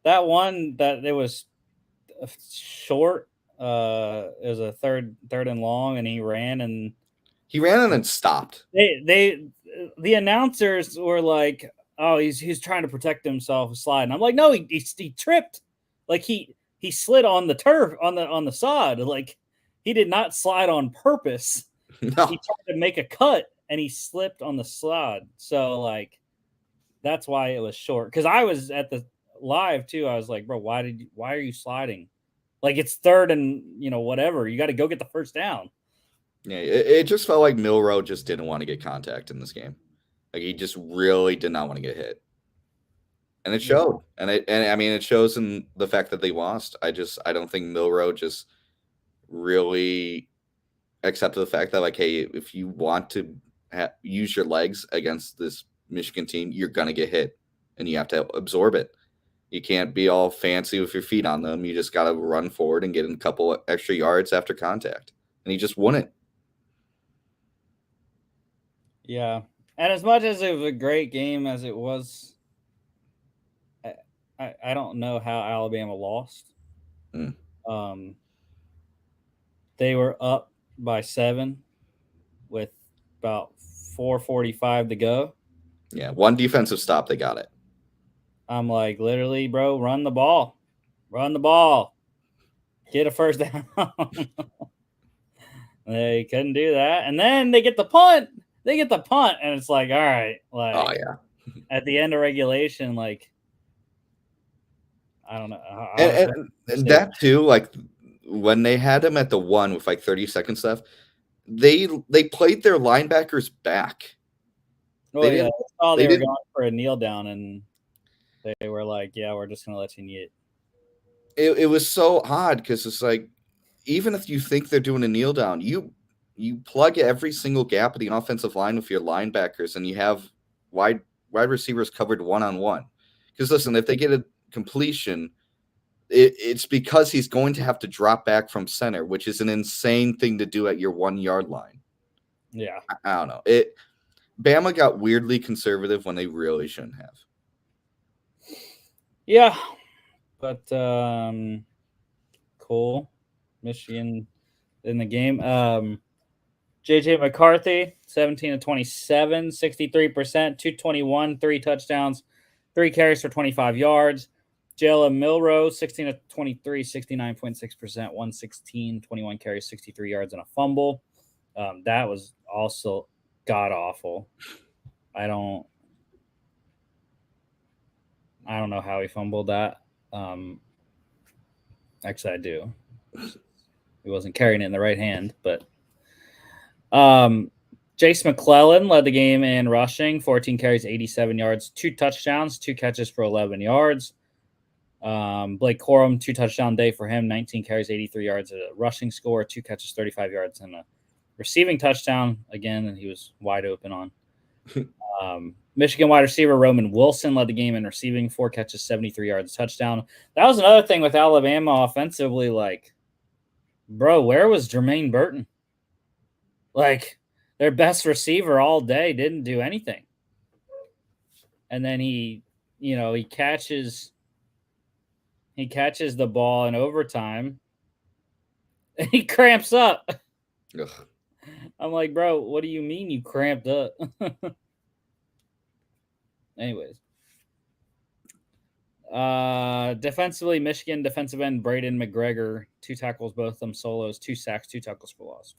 that one that it was short. It was a third and long, and he ran and then stopped. The announcers were like, "Oh, he's trying to protect himself, sliding." I'm like, "No, he tripped. Like he slid on the turf on the sod. Like he did not slide on purpose. No. He tried to make a cut and he slipped on the sod. So that's why it was short. Because I was at the live too. I was like, bro, why are you sliding? Like it's third and whatever. You got to go get the first down. Yeah, it just felt like Milroe just didn't want to get contact in this game. Like he just really did not want to get hit. And it showed. And I mean it shows in the fact that they lost. I don't think Milrow just really accepted the fact that like, hey, if you want to use your legs against this Michigan team, you're gonna get hit, and you have to absorb it. You can't be all fancy with your feet on them. You just got to run forward and get in a couple extra yards after contact. And he just wouldn't. Yeah. And as much as it was a great game as it was, I don't know how Alabama lost. Mm. They were up by 7 with about 4:45 to go. Yeah, one defensive stop, they got it. I'm like, literally, bro, run the ball. Run the ball. Get a first down. They couldn't do that. And then they get the punt. They get the punt. And it's like, all right. Like, oh, yeah. At the end of regulation, like, I don't know. And that too, like when they had him at the 1 with like 30 seconds left, they played their linebackers back. Oh, yeah. I saw they were going for a kneel down, and they were like, yeah, we're just going to let you kneel. It was so odd because it's like, even if you think they're doing a kneel down, you plug every single gap in the offensive line with your linebackers, and you have wide receivers covered one-on-one. Because listen, if they get a completion, it's because he's going to have to drop back from center, which is an insane thing to do at your 1 yard line. Yeah. I don't know. Bama got weirdly conservative when they really shouldn't have. Yeah. But cool. Michigan in the game. JJ McCarthy, 17 of 27, 63%, 221, 3 touchdowns, 3 carries for 25 yards. Jalen Milrow, 16 of 23, 69.6%, 116, 21 carries, 63 yards, and a fumble. That was also god awful. I don't know how he fumbled that. Actually, I do. He wasn't carrying it in the right hand, but Jace McClellan led the game in rushing, 14 carries, 87 yards, 2 touchdowns, 2 catches for 11 yards. Blake Corum, 2 touchdown day for him, 19 carries, 83 yards, a rushing score, 2 catches, 35 yards, and a receiving touchdown again, and he was wide open on. Michigan wide receiver Roman Wilson led the game in receiving, 4 catches, 73 yards, touchdown. That was another thing with Alabama offensively. Like, bro, where was Jermaine Burton? Like, their best receiver all day didn't do anything. And then he catches the ball in overtime and he cramps up. Ugh. I'm like, bro, what do you mean you cramped up? Anyways. Defensively, Michigan defensive end Braden McGregor, 2 tackles, both of them solos, 2 sacks, 2 tackles for loss.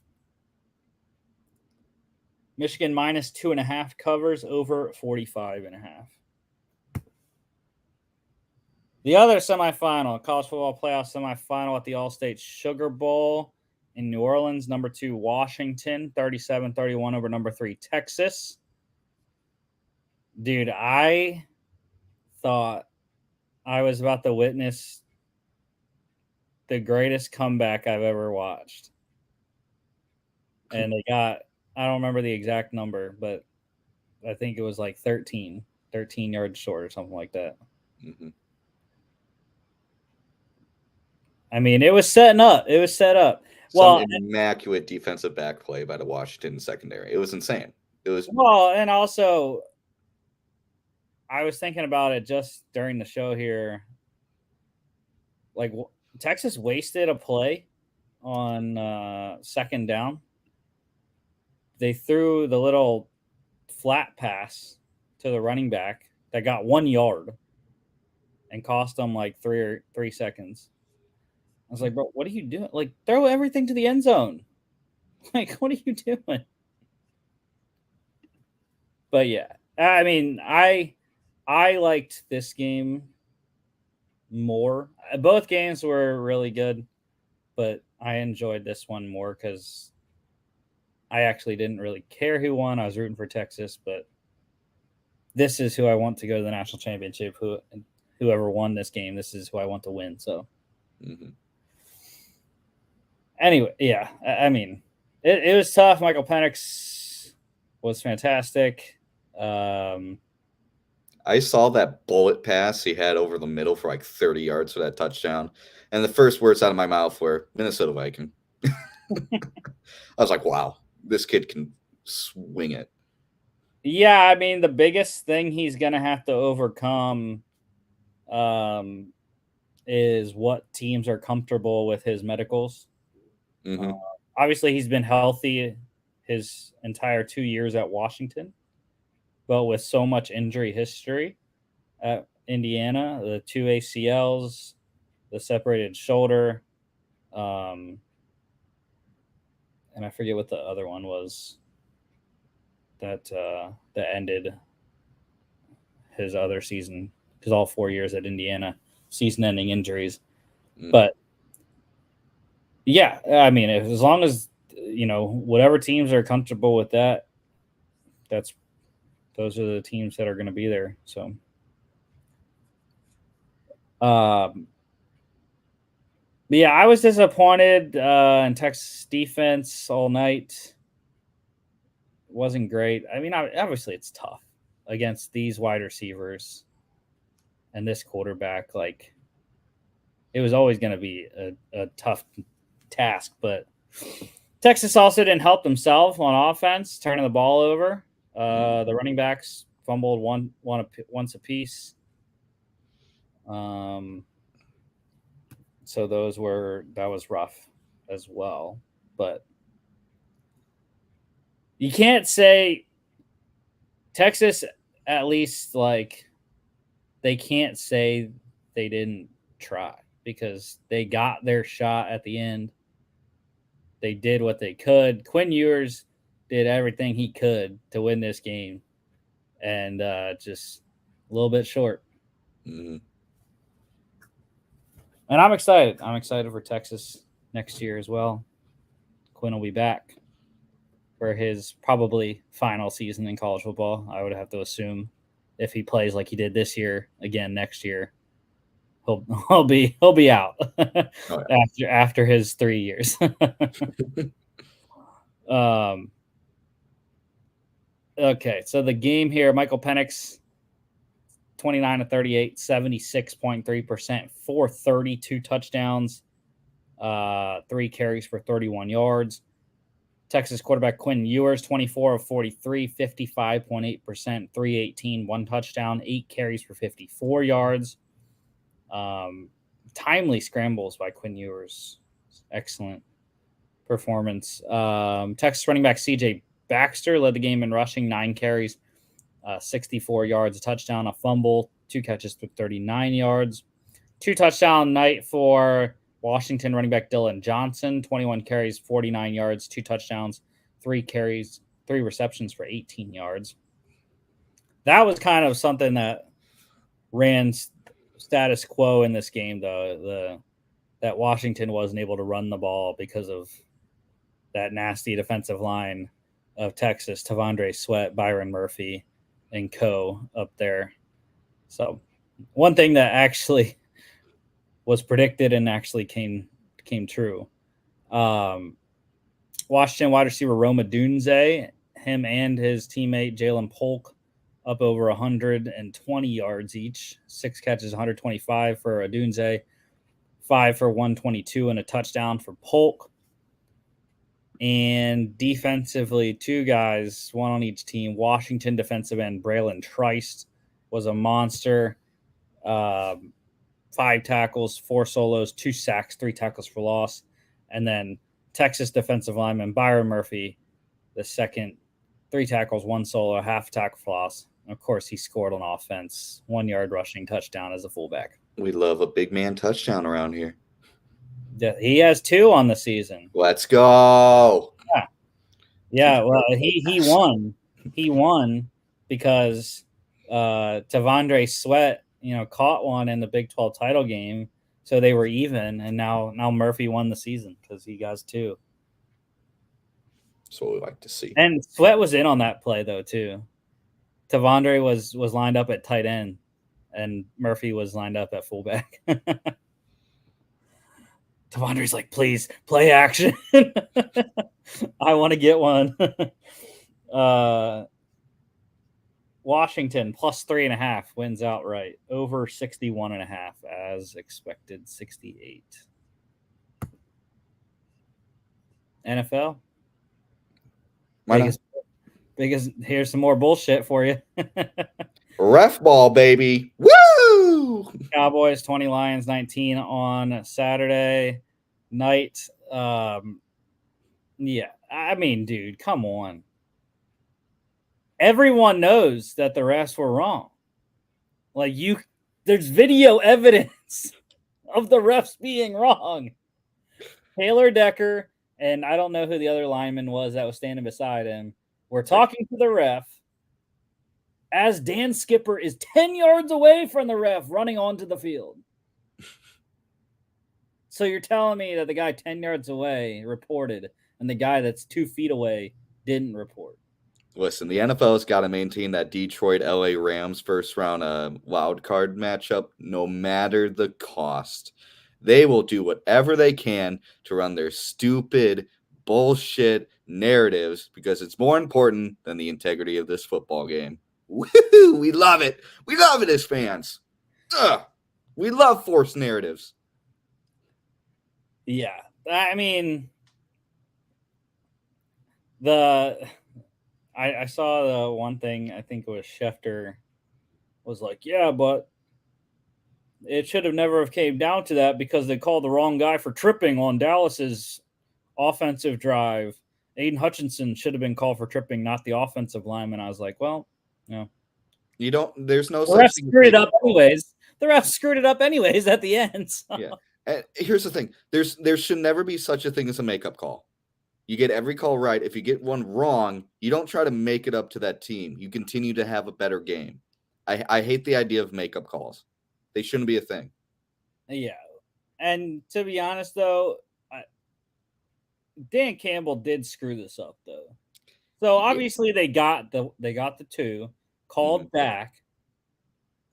Michigan minus 2.5 covers over 45.5. The other semifinal, college football playoff semifinal at the All-State Sugar Bowl in New Orleans. Number 2, Washington, 37-31 over number 3, Texas. Dude, I thought I was about to witness the greatest comeback I've ever watched. And they got, I don't remember the exact number, but I think it was like 13 yards short or something like that. Mm-hmm. I mean, it was setting up. It was set up. Some immaculate defensive back play by the Washington secondary. It was insane. It was and also I was thinking about it just during the show here. Like, Texas wasted a play on second down. They threw the little flat pass to the running back that got 1 yard and cost them like 3 seconds. I was like, bro, what are you doing? Like, throw everything to the end zone. Like, what are you doing? But yeah, I mean, I liked this game more. Both games were really good, but I enjoyed this one more because I actually didn't really care who won. I was rooting for Texas, but this is who I want to go to the national championship. Whoever won this game, this is who I want to win. So, anyway, yeah, I mean, it was tough. Michael Penix was fantastic. I saw that bullet pass he had over the middle for like 30 yards for that touchdown. And the first words out of my mouth were Minnesota Viking. I was like, wow, this kid can swing it. Yeah, I mean, the biggest thing he's going to have to overcome is what teams are comfortable with his medicals. Obviously, he's been healthy his entire 2 years at Washington, but with so much injury history at Indiana, the 2 ACLs, the separated shoulder, and I forget what the other one was that ended his other season, because all 4 years at Indiana, season-ending injuries. But yeah, I mean, as long as whatever teams are comfortable with that, those are the teams that are going to be there. So, but yeah, I was disappointed in Texas defense all night. Wasn't great. I mean, obviously it's tough against these wide receivers and this quarterback. Like, it was always going to be a tough task, but Texas also didn't help themselves on offense, turning the ball over. The running backs fumbled once apiece. So that was rough as well. But you can't say Texas, at least, like, they can't say they didn't try, because they got their shot at the end. They did what they could. Quinn Ewers did everything he could to win this game, and just a little bit short. And I'm excited. I'm excited for Texas next year as well. Quinn will be back for his probably final season in college football. I would have to assume, if he plays like he did this year again next year, he'll be out after his 3 years. Okay, so the game here, Michael Penix, 29-38, 76.3%, 432 touchdowns, 3 carries for 31 yards. Texas quarterback Quinn Ewers, 24 of 43, 55.8%, 318, 1 touchdown, 8 carries for 54 yards. Timely scrambles by Quinn Ewers. Excellent performance. Texas running back CJ Baxter led the game in rushing, 9 carries, 64 yards, a touchdown, a fumble, 2 catches for 39 yards. 2 touchdown night for Washington running back Dylan Johnson, 21 carries, 49 yards, 2 touchdowns, 3 receptions for 18 yards. That was kind of something that ran status quo in this game, though. That Washington wasn't able to run the ball because of that nasty defensive line of Texas, Tavondre Sweat, Byron Murphy, and co. up there. So one thing that actually was predicted and actually came true. Washington wide receiver Roma Dunze, him and his teammate Jalen Polk, up over 120 yards each. 6 catches, 125 for Dunze, 5 for 122, and a touchdown for Polk. And defensively, 2 guys, 1 on each team. Washington defensive end Braylon Trice was a monster. 5 tackles, 4 solos, 2 sacks, 3 tackles for loss. And then Texas defensive lineman Byron Murphy, the second, 3 tackles, 1 solo, half tackle for loss. And of course, he scored on offense, 1 yard rushing touchdown as a fullback. We love a big man touchdown around here. Yeah, he has 2 on the season. Let's go. Yeah. Well, he won. He won because Tavondre Sweat, caught one in the Big 12 title game, so they were even, and now Murphy won the season because he got 2. That's what we like to see. And Sweat was in on that play though too. Tavondre was lined up at tight end, and Murphy was lined up at fullback. Tavondre's like, please play action. I want to get one. Washington plus 3.5 wins outright. Over 61.5 as expected. 68. NFL. Biggest. Here's some more bullshit for you. Ref ball, baby. Woo! Cowboys 20, Lions 19 on Saturday night. Yeah, I mean, dude, come on. Everyone knows that the refs were wrong. Like, there's video evidence of the refs being wrong. Taylor Decker, and I don't know who the other lineman was that was standing beside him, were talking to the ref as Dan Skipper is 10 yards away from the ref running onto the field. So you're telling me that the guy 10 yards away reported and the guy that's 2 feet away didn't report? Listen, the NFL has got to maintain that Detroit-LA Rams first round wild card matchup no matter the cost. They will do whatever they can to run their stupid bullshit narratives because it's more important than the integrity of this football game. Woo-hoo, we love it. We love it as fans. Ugh. We love forced narratives. Yeah. I mean, I saw the one thing, I think it was Schefter, was like, yeah, but it should have never have came down to that because they called the wrong guy for tripping on Dallas's offensive drive. Aiden Hutchinson should have been called for tripping, not the offensive lineman. I was like, well, no. There's no the refs screwed it up anyways. The refs screwed it up anyways at the end. So. Yeah. And here's the thing. There should never be such a thing as a makeup call. You get every call right. If you get one wrong, you don't try to make it up to that team. You continue to have a better game. I hate the idea of makeup calls. They shouldn't be a thing. Yeah. And to be honest, though, Dan Campbell did screw this up, though. So obviously they got the 2, called back,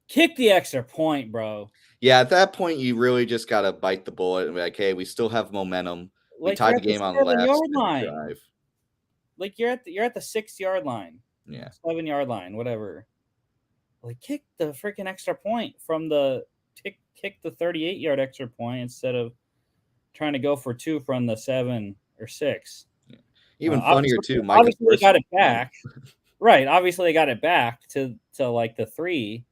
kicked the extra point, bro. Yeah, at that point, you really just got to bite the bullet and be like, hey, we still have momentum. We tied the game on the last drive. Like you're at the 6-yard line. Yeah. 7-yard line, whatever. Like kick the freaking extra point from kick the 38-yard extra point instead of trying to go for 2 from the 7 or 6. Yeah. Even funnier too. Obviously they got it back. Right. Obviously they got it back to like the 3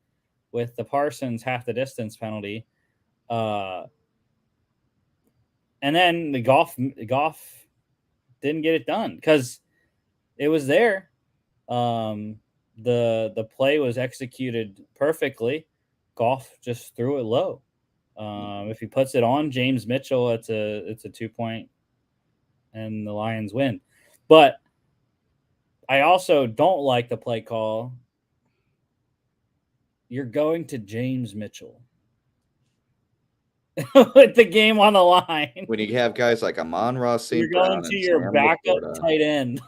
with the Parsons half the distance penalty. And then the Goff didn't get it done because it was there. The play was executed perfectly. Goff just threw it low. If he puts it on James Mitchell, it's a 2-point, and the Lions win. But I also don't like the play call. You're going to James Mitchell with the game on the line. When you have guys like Amon-Ra St. Brown, you're going to your backup tight end.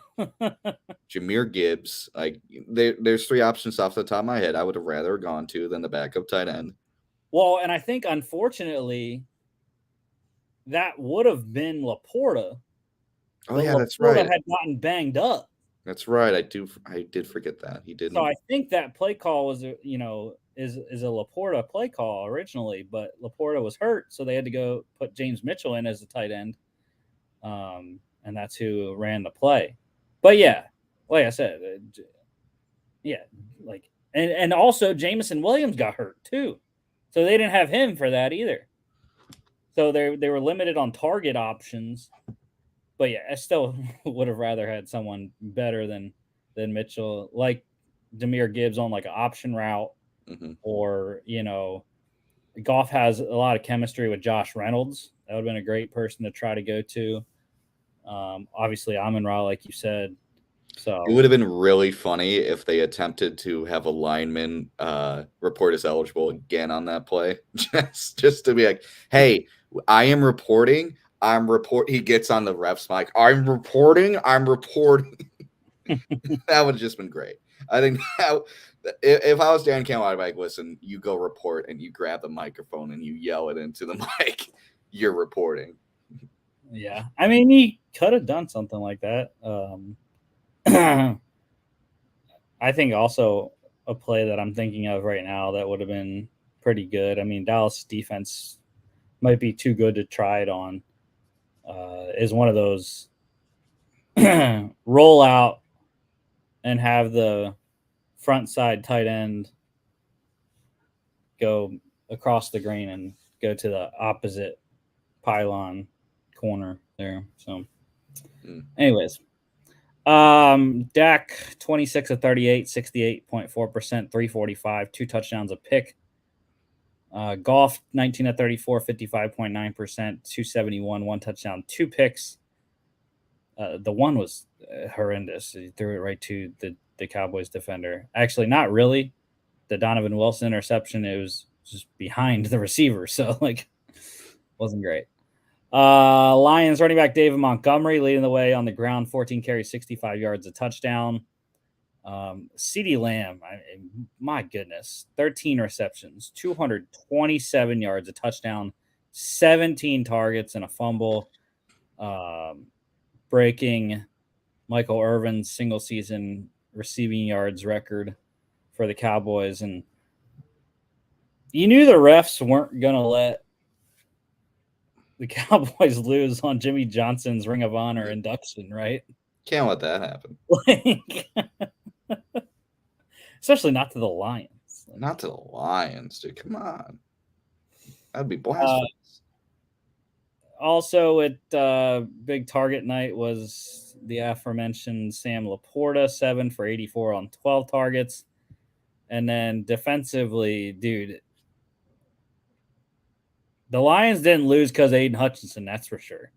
Jahmyr Gibbs. Like there's 3 options off the top of my head I would have rather gone to than the backup tight end. Well, and I think unfortunately that would have been Laporta. Oh yeah, that's right. Had gotten banged up. That's right. I did forget that he didn't. So I think that play call was is a Laporta play call originally, but Laporta was hurt, so they had to go put James Mitchell in as the tight end, and that's who ran the play. But yeah, like I said, yeah, like and also Jamison Williams got hurt too, so they didn't have him for that either. So they were limited on target options. But yeah, I still would have rather had someone better than Mitchell, like Jahmyr Gibbs on like an option route, or Goff has a lot of chemistry with Josh Reynolds. That would have been a great person to try to go to. Obviously, Amon-Ra, like you said. So it would have been really funny if they attempted to have a lineman report as eligible again on that play, just to be like, "Hey, I am reporting." He gets on the ref's mic. I'm reporting. That would have just been great. I think if I was Dan Campbell, I'd be like, listen, you go report and you grab the microphone and you yell it into the mic. You're reporting. Yeah. I mean, he could have done something like that. I think also a play that I'm thinking of right now that would have been pretty good. I mean, Dallas defense might be too good to try it on. Is one of those roll out and have the front side tight end go across the green and go to the opposite pylon corner there. So, anyways, Dak 26 of 38, 68.4%, 345, 2 touchdowns, a pick. Goff 19 of 34, 55.9%, 271, 1 touchdown, 2 picks. The one was horrendous. He threw it right to the Cowboys defender. Actually, not really. The Donovan Wilson interception, it was just behind the receiver. So, like, wasn't great. Lions running back David Montgomery leading the way on the ground, 14 carries, 65 yards, a touchdown. CeeDee Lamb, my goodness, 13 receptions, 227 yards, a touchdown, 17 targets, and a fumble, breaking Michael Irvin's single season receiving yards record for the Cowboys. And you knew the refs weren't going to let the Cowboys lose on Jimmy Johnson's Ring of Honor induction, right? Can't let that happen. Like, especially not to the Lions. Like, not to the Lions, dude. Come on. That'd be blasphemous. Also, at big target night was the aforementioned Sam Laporta, 7 for 84 on 12 targets. And then defensively, dude, the Lions didn't lose because Aiden Hutchinson, that's for sure.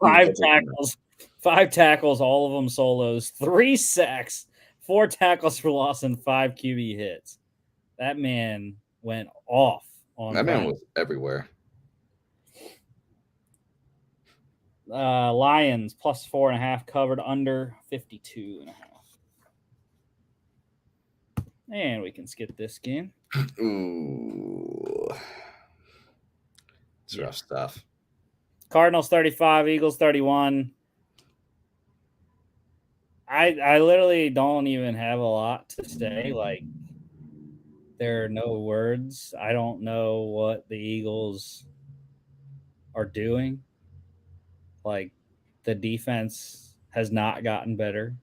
5 tackles, all of them solos, 3 sacks, 4 tackles for loss, and 5 QB hits. That man went off on that man was everywhere. Lions plus 4.5 covered under 52.5. And we can skip this game. Ooh. It's rough stuff. Cardinals 35, Eagles 31. I literally don't even have a lot to say. Like, there are no words. I don't know what the Eagles are doing. Like, the defense has not gotten better.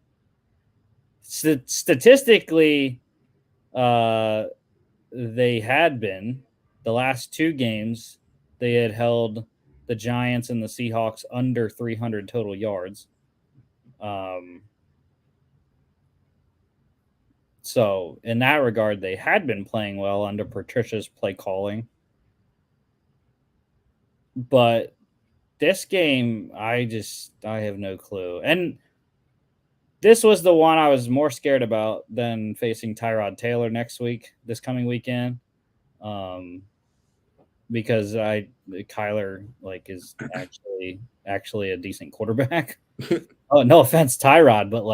Statistically, they had been. The last 2 games, they had held the Giants and the Seahawks under 300 total yards. So in that regard, they had been playing well under Patricia's play calling. But this game, I have no clue. And this was the one I was more scared about than facing Tyrod Taylor this coming weekend. Because Kyler is actually a decent quarterback. Oh, no offense, Tyrod, but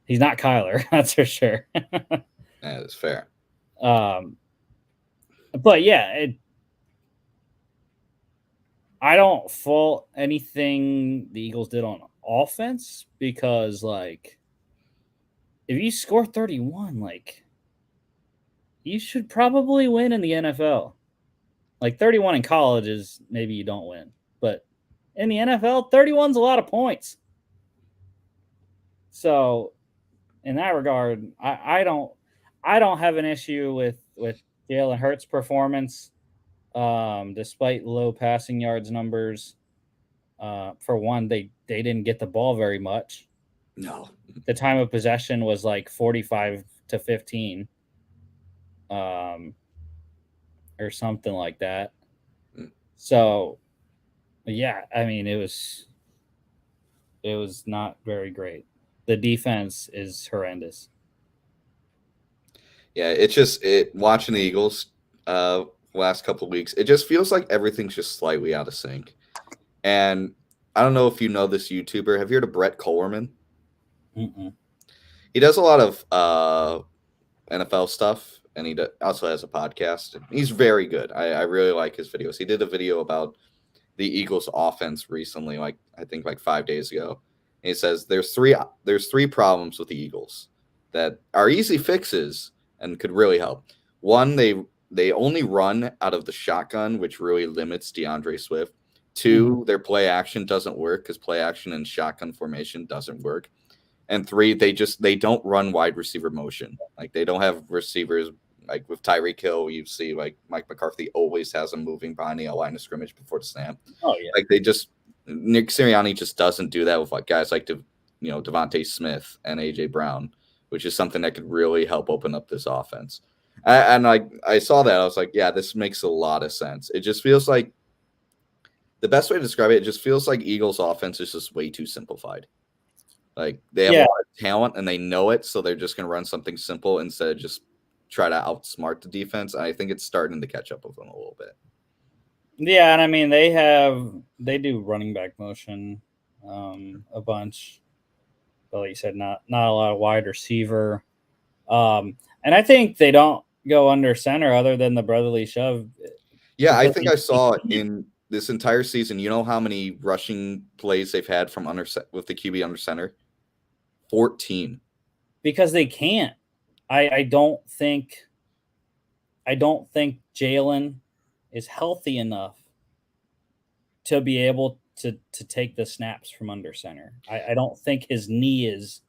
he's not Kyler, that's for sure. That is fair. But yeah, I don't fault anything the Eagles did on offense because, if you score 31, you should probably win in the NFL. 31 in college is maybe you don't win, but in the NFL, 31's a lot of points. So, in that regard, I don't have an issue with Jalen Hurts' performance, despite low passing yards numbers. For one, they didn't get the ball very much. No, the time of possession was 45 to 15, or something like that. So, yeah, I mean, it was not very great. The defense is horrendous. Yeah, it's just watching the Eagles last couple of weeks. It just feels like everything's just slightly out of sync. And I don't know if you know this YouTuber. Have you heard of Brett Kolerman? Mm-mm. He does a lot of NFL stuff, and he also has a podcast. He's very good. I really like his videos. He did a video about the Eagles' offense recently, I think 5 days ago. And he says there's three problems with the Eagles that are easy fixes and could really help. One, they only run out of the shotgun, which really limits DeAndre Swift. Two, their play action doesn't work because play action in shotgun formation doesn't work. And three, they don't run wide receiver motion. Like they don't have receivers like with Tyreek Hill. You see like Mike McCarthy always has them moving behind the line of scrimmage before the snap. Oh yeah. Like Nick Sirianni just doesn't do that with like guys like Devontae Smith and AJ Brown, which is something that could really help open up this offense. And I saw that, I was like, yeah, this makes a lot of sense. It just feels like the best way to describe it just feels like Eagles offense is just way too simplified. Like they have a lot of talent and they know it, so they're just going to run something simple instead of just try to outsmart the defense. And I think it's starting to catch up with them a little bit. Yeah, and I mean they do running back motion a bunch, but like you said, not a lot of wide receiver. And I think they don't go under center other than the brotherly shove. Yeah, I think I saw in this entire season, you know how many rushing plays they've had from with the QB under center? 14. Because they can't. I don't think Jalen is healthy enough to be able to take the snaps from under center. I don't think his knee is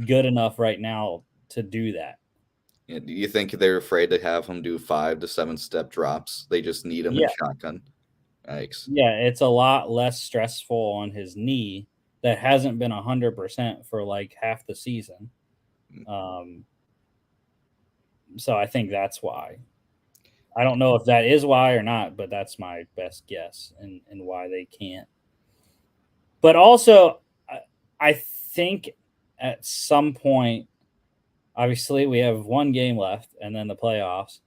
good enough right now to do that. Yeah, do you think they're afraid to have him do 5 to 7 step drops? They just need him in shotgun. Yikes. Yeah, it's a lot less stressful on his knee that hasn't been 100% for like half the season. So I think that's why. I don't know if that is why or not, but that's my best guess and why they can't. But also, I think at some point, obviously, we have one game left and then the playoffs.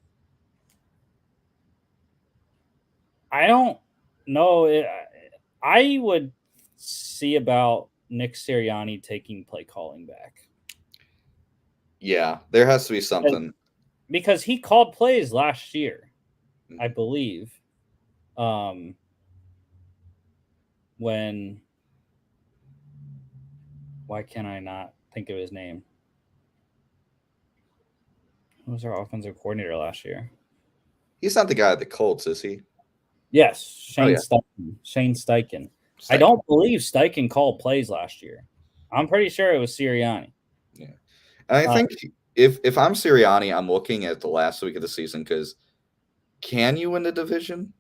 I don't know. I would see about Nick Sirianni taking play calling back. Yeah, there has to be something. Because he called plays last year, I believe. When why can I not think of his name? Who was our offensive coordinator last year? He's not the guy at the Colts, is he? Yes, Shane Steichen. Shane Steichen. I don't believe Steichen called plays last year. I'm pretty sure it was Sirianni. Yeah, and I think if I'm Sirianni, I'm looking at the last week of the season because can you win the division?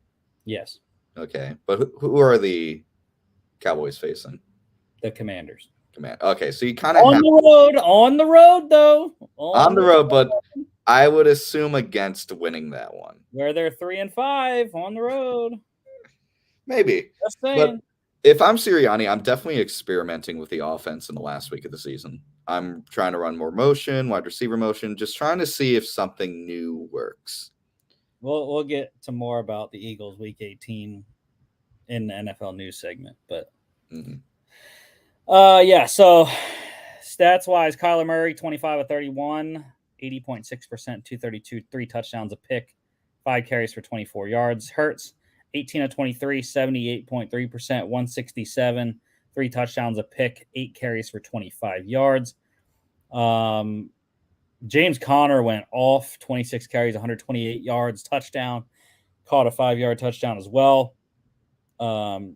Yes. Okay, but who are the Cowboys facing? The Commanders. Okay, so you kind of on the road though. On the road, but I would assume against winning that one. Where they're 3-5 on the road. Maybe. Just saying. But if I'm Sirianni, I'm definitely experimenting with the offense in the last week of the season. I'm trying to run more motion, wide receiver motion, just trying to see if something new works. We'll get to more about the Eagles Week 18 in the NFL news segment, but yeah. So stats wise, Kyler Murray 25 of 31, 80.6%, 232, 3 touchdowns, a pick, 5 carries for 24 yards. Hurts 18 of 23, 78.3%, 167, 3 touchdowns, a pick, 8 carries for 25 yards. James Conner went off, 26 carries, 128 yards, touchdown, caught a 5-yard touchdown as well. And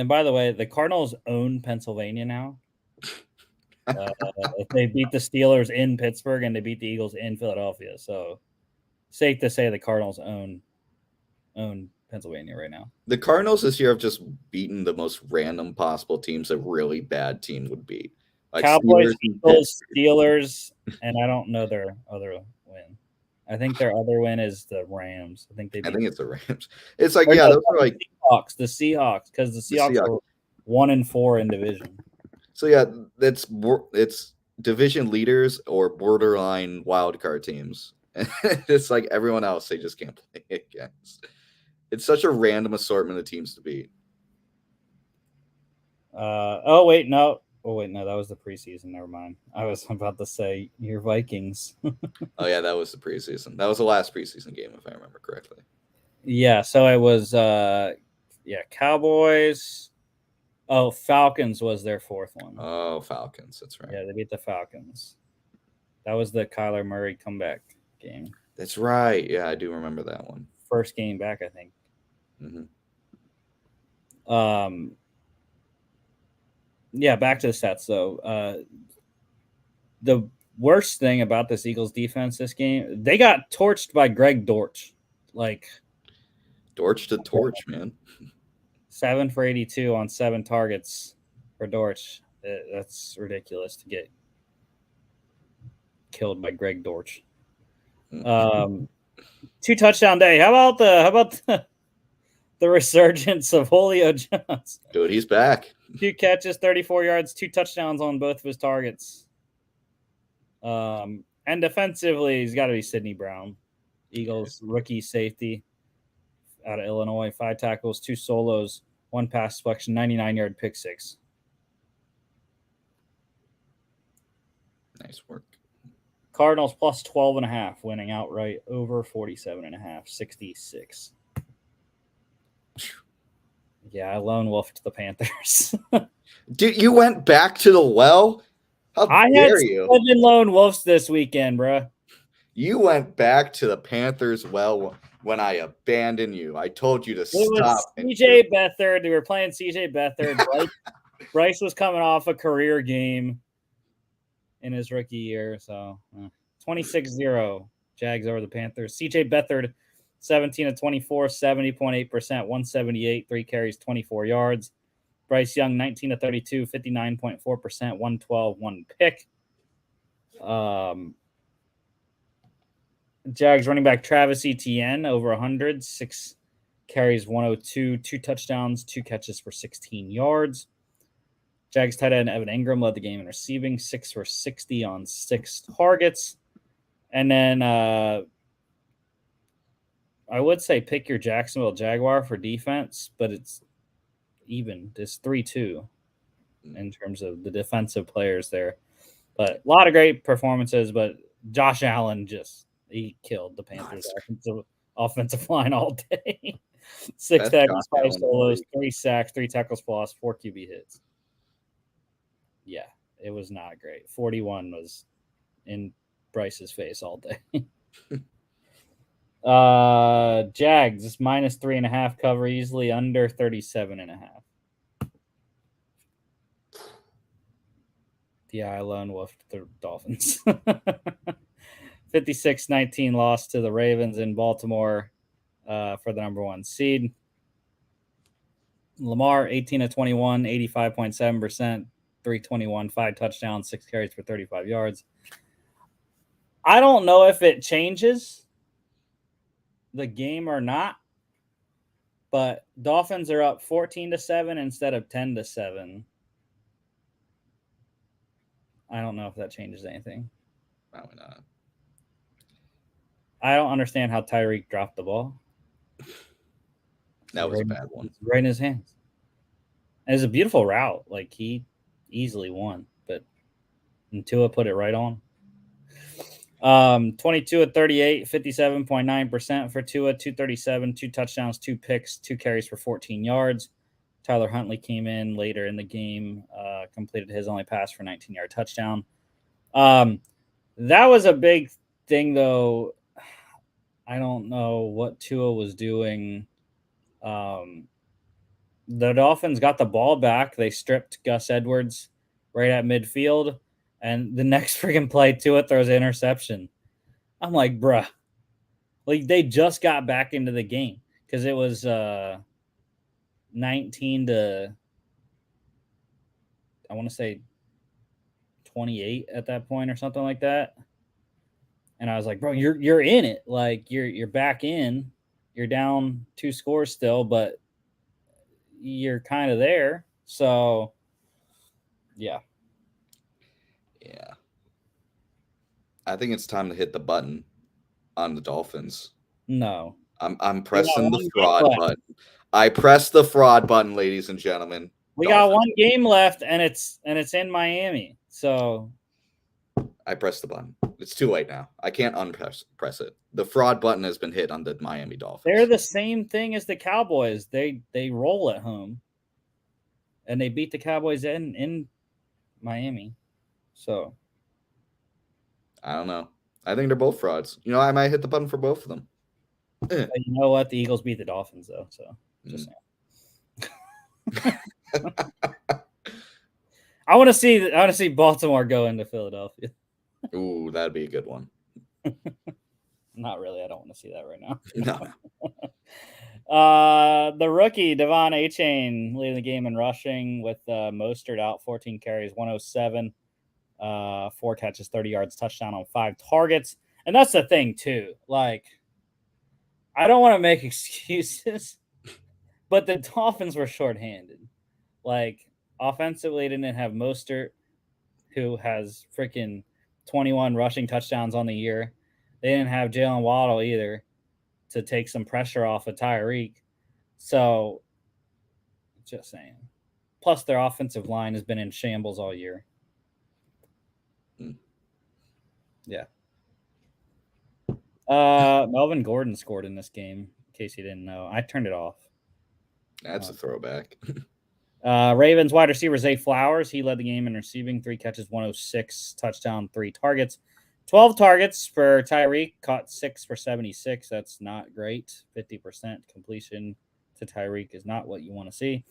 by the way, the Cardinals own Pennsylvania now. They beat the Steelers in Pittsburgh and they beat the Eagles in Philadelphia. So safe to say the Cardinals own Pennsylvania right now. The Cardinals this year have just beaten the most random possible teams a really bad team would beat. Like Cowboys, Eagles, Steelers, and I don't know their other win. I think their other win is the Rams. I think it's the Rams. It's like, yeah, those are like the Seahawks, because the Seahawks are 1-4 in division. So yeah, it's division leaders or borderline wildcard teams. It's like everyone else they just can't play against. It's such a random assortment of teams to beat. Oh wait, no. Oh wait, no, that was the preseason. Never mind. I was about to say your Vikings. Oh yeah, that was the preseason. That was the last preseason game, if I remember correctly. Yeah, so it was Cowboys. Oh, Falcons was their fourth one. Oh, Falcons. That's right. Yeah, they beat the Falcons. That was the Kyler Murray comeback game. That's right. Yeah, I do remember that one. First game back, I think. Mm-hmm. Yeah, back to the stats though. The worst thing about this Eagles defense this game, they got torched by Greg Dortch. Like Dortch to torch, man. 7 for 82 on 7 targets for Dortch. That's ridiculous to get killed by Greg Dortch. 2 touchdown day. How about the resurgence of Julio Jones? Dude, he's back. 2 catches, 34 yards, 2 touchdowns on both of his targets. And defensively, he's got to be Sidney Brown, Eagles rookie safety out of Illinois. 5 tackles, 2 solos, 1 pass deflection, 99-yard pick six. Nice work. Cardinals plus 12.5, winning outright over 47.5, 66. Yeah, I lone wolfed the Panthers. Dude, you went back to the well? How dare you? I had 7 lone wolves this weekend, bro. You went back to the Panthers well when I abandoned you. I told you to stop. CJ Beathard. They were playing CJ Beathard. Bryce was coming off a career game in his rookie year. So 26-0 Jags over the Panthers. CJ Beathard, 17 of 24, 70.8%, 178, 3 carries, 24 yards. Bryce Young, 19 of 32, 59.4%, 112, 1 pick. Jags running back Travis Etienne, over 100, 6 carries, 102, 2 touchdowns, 2 catches for 16 yards. Jags tight end Evan Ingram led the game in receiving, 6 for 60 on 6 targets. And then I would say pick your Jacksonville Jaguar for defense, but it's even. It's 3-2 in terms of the defensive players there. But a lot of great performances, but Josh Allen he killed the Panthers offensive line all day. 6 tackles, 5 solos, 3 sacks, 3 tackles for loss, 4 QB hits. Yeah, it was not great. 41 was in Bryce's face all day. Jags is minus 3.5, cover easily under 37.5. Yeah, I lone wolfed the Dolphins. 56-19 loss to the Ravens in Baltimore for the number 1 seed. Lamar, 18 of 21, 85.7%, 321, 5 touchdowns, 6 carries for 35 yards. I don't know if it changes the game or not, but Dolphins are up 14-7 instead of 10-7. I don't know if that changes anything. Probably not. I don't understand how Tyreek dropped the ball. That was a bad one. Right in his hands. It was a beautiful route. Like, he easily won, but Tua put it right on. 22 of 38, 57.9% for Tua, 237, 2 touchdowns, 2 picks, 2 carries for 14 yards. Tyler Huntley came in later in the game, completed his only pass for 19-yard touchdown. That was a big thing, though. I don't know what Tua was doing. The Dolphins got the ball back. They stripped Gus Edwards right at midfield, and the next freaking play, Tua throws an interception. I'm like, bruh. Like, they just got back into the game because it was 19 to, I want to say 28 at that point or something like that. And I was like, bro, you're in it. Like, you're back in. You're down 2 scores still, but you're kind of there. So, yeah. Yeah. I think it's time to hit the button on the Dolphins. No. I'm pressing the fraud button. I pressed the fraud button, ladies and gentlemen. We got one game left, and it's in Miami. So I pressed the button. It's too late now. I can't press it. The fraud button has been hit on the Miami Dolphins. They're the same thing as the Cowboys. They roll at home, and they beat the Cowboys in Miami. So I don't know. I think they're both frauds. You know, I might hit the button for both of them. But you know what? The Eagles beat the Dolphins, though. So just saying. I want to see Baltimore go into Philadelphia. Ooh, that'd be a good one. Not really. I don't want to see that right now. No. The rookie Devon A-Chain leading the game in rushing with Mostert out 14 carries, 107, 4 catches, 30 yards, touchdown on 5 targets. And that's the thing too. Like, I don't want to make excuses, but the Dolphins were shorthanded. Like, offensively, they didn't have Mostert, who has freaking 21 rushing touchdowns on the year. They didn't have Jalen Waddle either to take some pressure off of Tyreek. So, just saying. Plus, their offensive line has been in shambles all year. Yeah. Melvin Gordon scored in this game, in case you didn't know. I turned it off. That's a throwback. Ravens wide receiver Zay Flowers. He led the game in receiving, 3 catches, 106, touchdown, 3 targets. 12 targets for Tyreek, caught 6 for 76. That's not great. 50% completion to Tyreek is not what you want to see.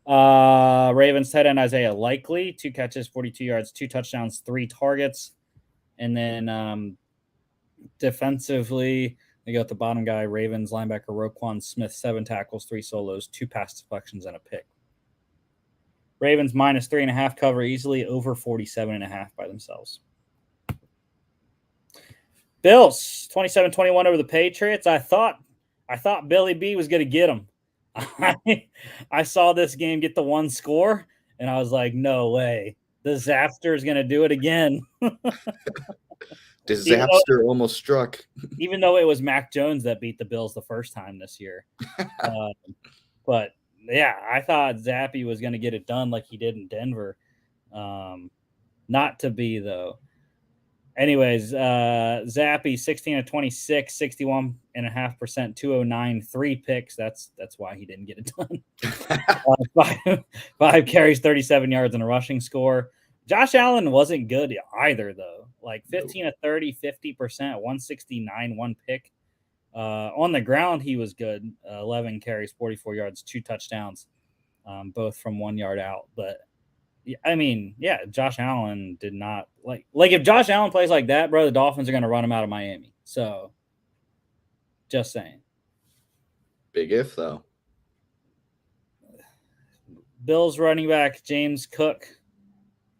Ravens tight end Isaiah Likely, 2 catches, 42 yards, 2 touchdowns, 3 targets. And then defensively, they got the bottom guy, Ravens linebacker Roquan Smith, 7 tackles, 3 solos, 2 pass deflections, and a pick. Ravens minus 3.5 cover easily, over 47.5 by themselves. Bills 27-21 over the Patriots. I thought Billy B was going to get them. I saw this game get the 1 score, and I was like, no way. The Zapster is going to do it again. Disaster almost struck. Even though it was Mac Jones that beat the Bills the first time this year. But, yeah, I thought Zappy was going to get it done like he did in Denver. Not to be, though. Anyways, Zappy 16-26, 61.5%, 209, 3 picks. That's why he didn't get it done. 5 carries, 37 yards, and a rushing score. Josh Allen wasn't good either, though. Like 15-30, 50%, 169, 1 pick. On the ground, he was good. 11 carries, 44 yards, 2 touchdowns, both from 1 yard out. But I mean, yeah, Josh Allen did not like if Josh Allen plays like that, bro, the Dolphins are going to run him out of Miami. So, just saying. Big if, though. Bills running back James Cook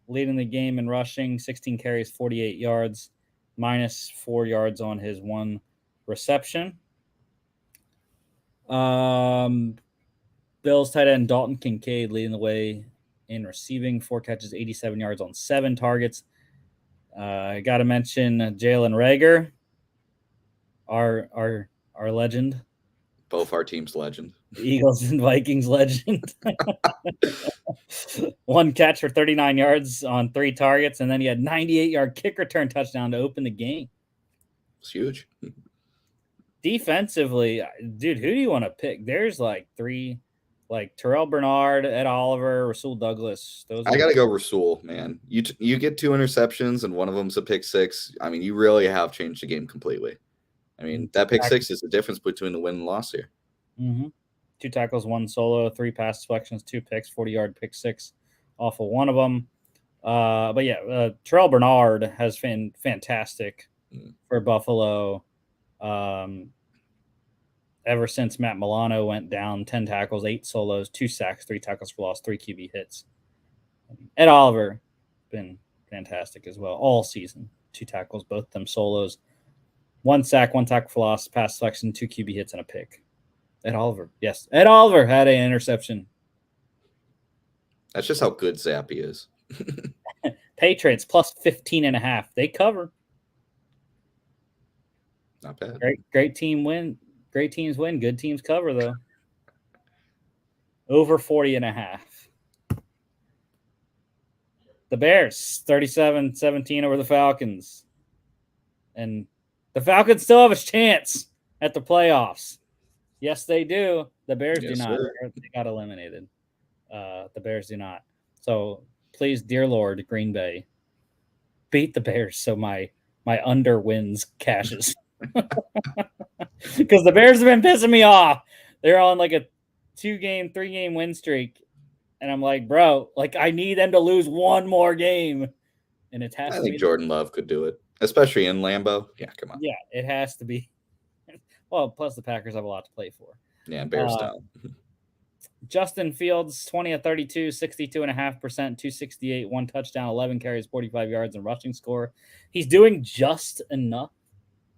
leading the game in rushing, 16 carries, 48 yards, minus 4 yards on his 1 reception. Bills tight end Dalton Kincaid leading the way in receiving, 4 catches, 87 yards on 7 targets. I got to mention Jalen Reagor, our legend. Both our teams' legend. Eagles and Vikings legend. 1 catch for 39 yards on 3 targets, and then he had 98-yard kick return touchdown to open the game. It's huge. Defensively, dude, who do you want to pick? There's like 3, like Terrell Bernard, Ed Oliver, Rasul Douglas. I got to go Rasul, man. You get 2 interceptions, and one of them's a pick 6. I mean, you really have changed the game completely. I mean, that pick 6 is the difference between the win and loss here. Mm-hmm. 2 tackles, 1 solo, 3 pass deflections, 2 picks, 40-yard pick 6 off of one of them. But yeah, Terrell Bernard has been fantastic for Buffalo. Ever since Matt Milano went down, 10 tackles, 8 solos, 2 sacks, 3 tackles for loss, 3 QB hits. Ed Oliver, been fantastic as well all season. 2 tackles, both of them solos, 1 sack, 1 tackle for loss, pass deflection, 2 QB hits, and a pick. Ed Oliver, yes. Ed Oliver had an interception. That's just how good Zappy is. Patriots plus 15.5. They cover. Not bad. Great team win. Great teams win. Good teams cover, though. Over 40.5. The Bears, 37-17 over the Falcons. And the Falcons still have a chance at the playoffs. Yes, they do. The Bears do not. They got eliminated. The Bears do not. So please, dear Lord, Green Bay, beat the Bears so my under wins cashes. Because the Bears have been pissing me off. They're on like a 3-game win streak. And I'm like, bro, like I need them to lose one more game. And it has to be. I think Jordan Love could do it, especially in Lambeau. Yeah, come on. Yeah, it has to be. Well, plus the Packers have a lot to play for. Yeah, Bears down. Justin Fields, 20 of 32, 62.5%, 268, 1 touchdown, 11 carries, 45 yards, and rushing score. He's doing just enough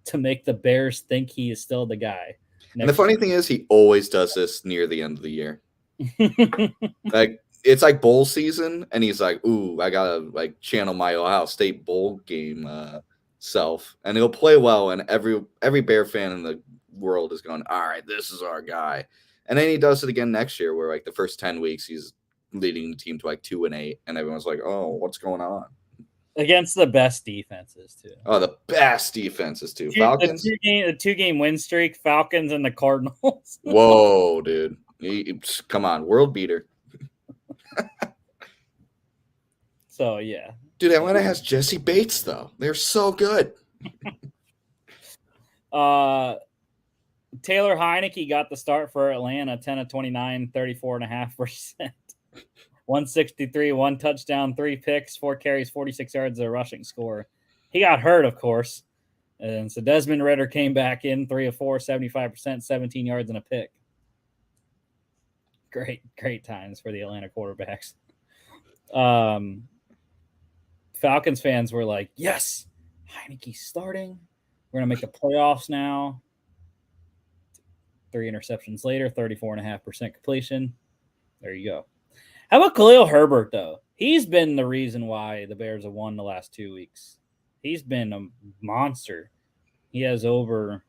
to make the Bears think he is still the guy. And the funny thing is, he always does this near the end of the year. Like it's like bowl season, and he's like, "Ooh, I gotta like channel my Ohio State bowl game self," and he'll play well, and every Bear fan in the world is going, "All right, this is our guy." And then he does it again next year, where like the first 10 weeks he's leading the team to like 2-8, and everyone's like, "Oh, what's going on?" Against the best defenses too. Oh, the best defenses too. Falcons. The 2-game win streak. Falcons and the Cardinals. Whoa, dude! Come on, world beater. So yeah, dude, Atlanta has Jesse Bates though. They're so good. Taylor Heineke got the start for Atlanta, 10 of 29, 34.5%. 163, 1 touchdown, 3 picks, 4 carries, 46 yards, a rushing score. He got hurt, of course. And so Desmond Ridder came back in, 3 of 4, 75%, 17 yards and a pick. Great times for the Atlanta quarterbacks. Falcons fans were like, yes, Heineke's starting. We're going to make the playoffs now. 3 interceptions later, 34.5% completion. There you go. How about Khalil Herbert, though? He's been the reason why the Bears have won the last 2 weeks. He's been a monster. He has over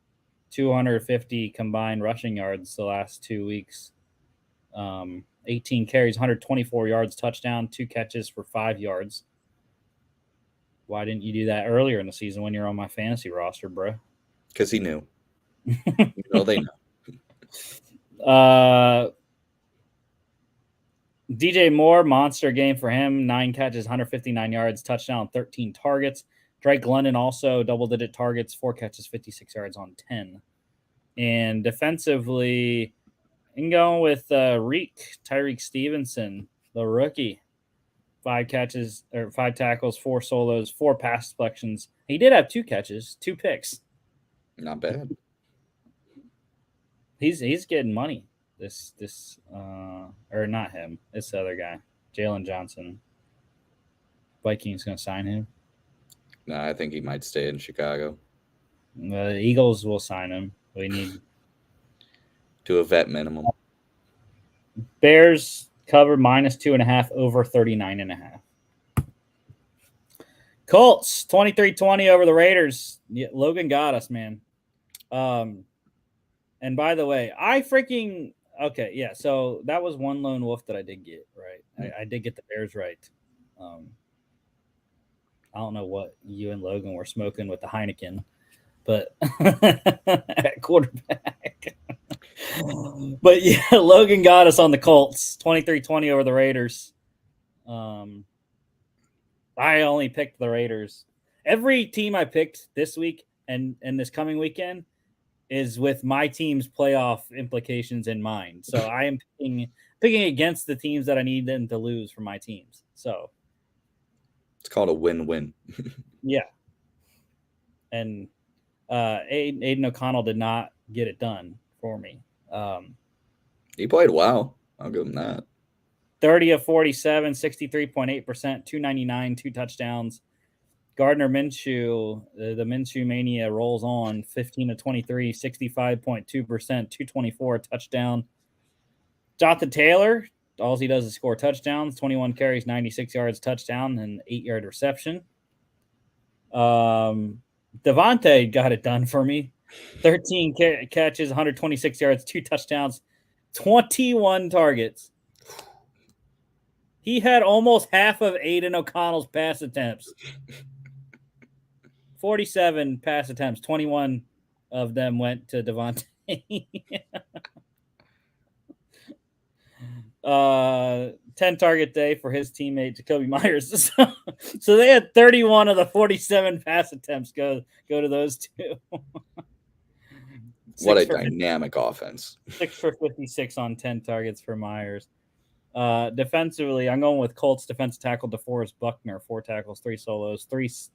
250 combined rushing yards the last 2 weeks. 18 carries, 124 yards, touchdown, 2 catches for 5 yards. Why didn't you do that earlier in the season when you're on my fantasy roster, bro? Because he knew. They know. DJ Moore, monster game for him. 9 catches, 159 yards, touchdown, 13 targets. Drake London also double-digit targets, 4 catches, 56 yards on 10. And defensively, I'm going with Tyreek Stevenson, the rookie. 5 tackles, 4 solos, 4 pass deflections. He did have 2 catches, 2 picks. Not bad. He's getting money. Or not him. It's the other guy, Jalen Johnson. Vikings gonna sign him. No, I think he might stay in Chicago. The Eagles will sign him. We need to a vet minimum. Bears cover -2.5 over 39.5. Colts 23-20 over the Raiders. Yeah, Logan got us, man. And by the way, so that was one lone wolf that I did get right. I did get the Bears right. I don't know what you and Logan were smoking with the Heineken, but at quarterback. But yeah, Logan got us on the Colts, 23-20 over the Raiders. I only picked the Raiders. Every team I picked this week and this coming weekend is with my team's playoff implications in mind. So I am picking against the teams that I need them to lose for my teams. So it's called a win-win. Yeah. And Aiden O'Connell did not get it done for me. He played well. I'll give him that. 30 of 47, 63.8%, 299, 2 touchdowns. Gardner Minshew, the Minshew mania rolls on, 15 of 23, 65.2%, 224, touchdown. Jonathan Taylor, all he does is score touchdowns, 21 carries, 96 yards, touchdown, and 8-yard reception. Devontae got it done for me. 13 catches, 126 yards, 2 touchdowns, 21 targets. He had almost half of Aiden O'Connell's pass attempts. 47 pass attempts, 21 of them went to Devontae. 10 target day for his teammate Jacoby Myers. So they had 31 of the 47 pass attempts go to those two. What a dynamic offense. 6 for 56 on 10 targets for Myers. Defensively, I'm going with Colts defensive tackle DeForest Buckner, 4 tackles, 3 solos,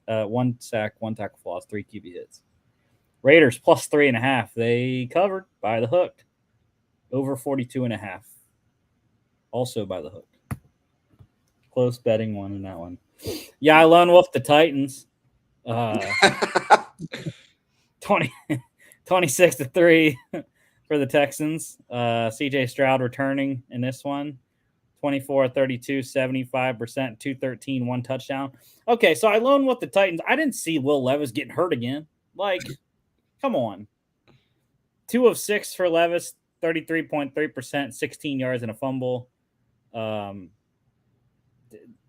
1 sack, 1 tackle for loss, 3 QB hits. Raiders plus 3.5. They covered by the hook. Over 42.5. Also by the hook. Close betting one in that one. Yeah, I lone wolf the Titans. 26-3 for the Texans. CJ Stroud returning in this one. 24-32, 75%, 213, 1 touchdown. Okay, so I lone wolf the Titans. I didn't see Will Levis getting hurt again. Like, come on. 2 of 6 for Levis, 33.3%, 16 yards and a fumble.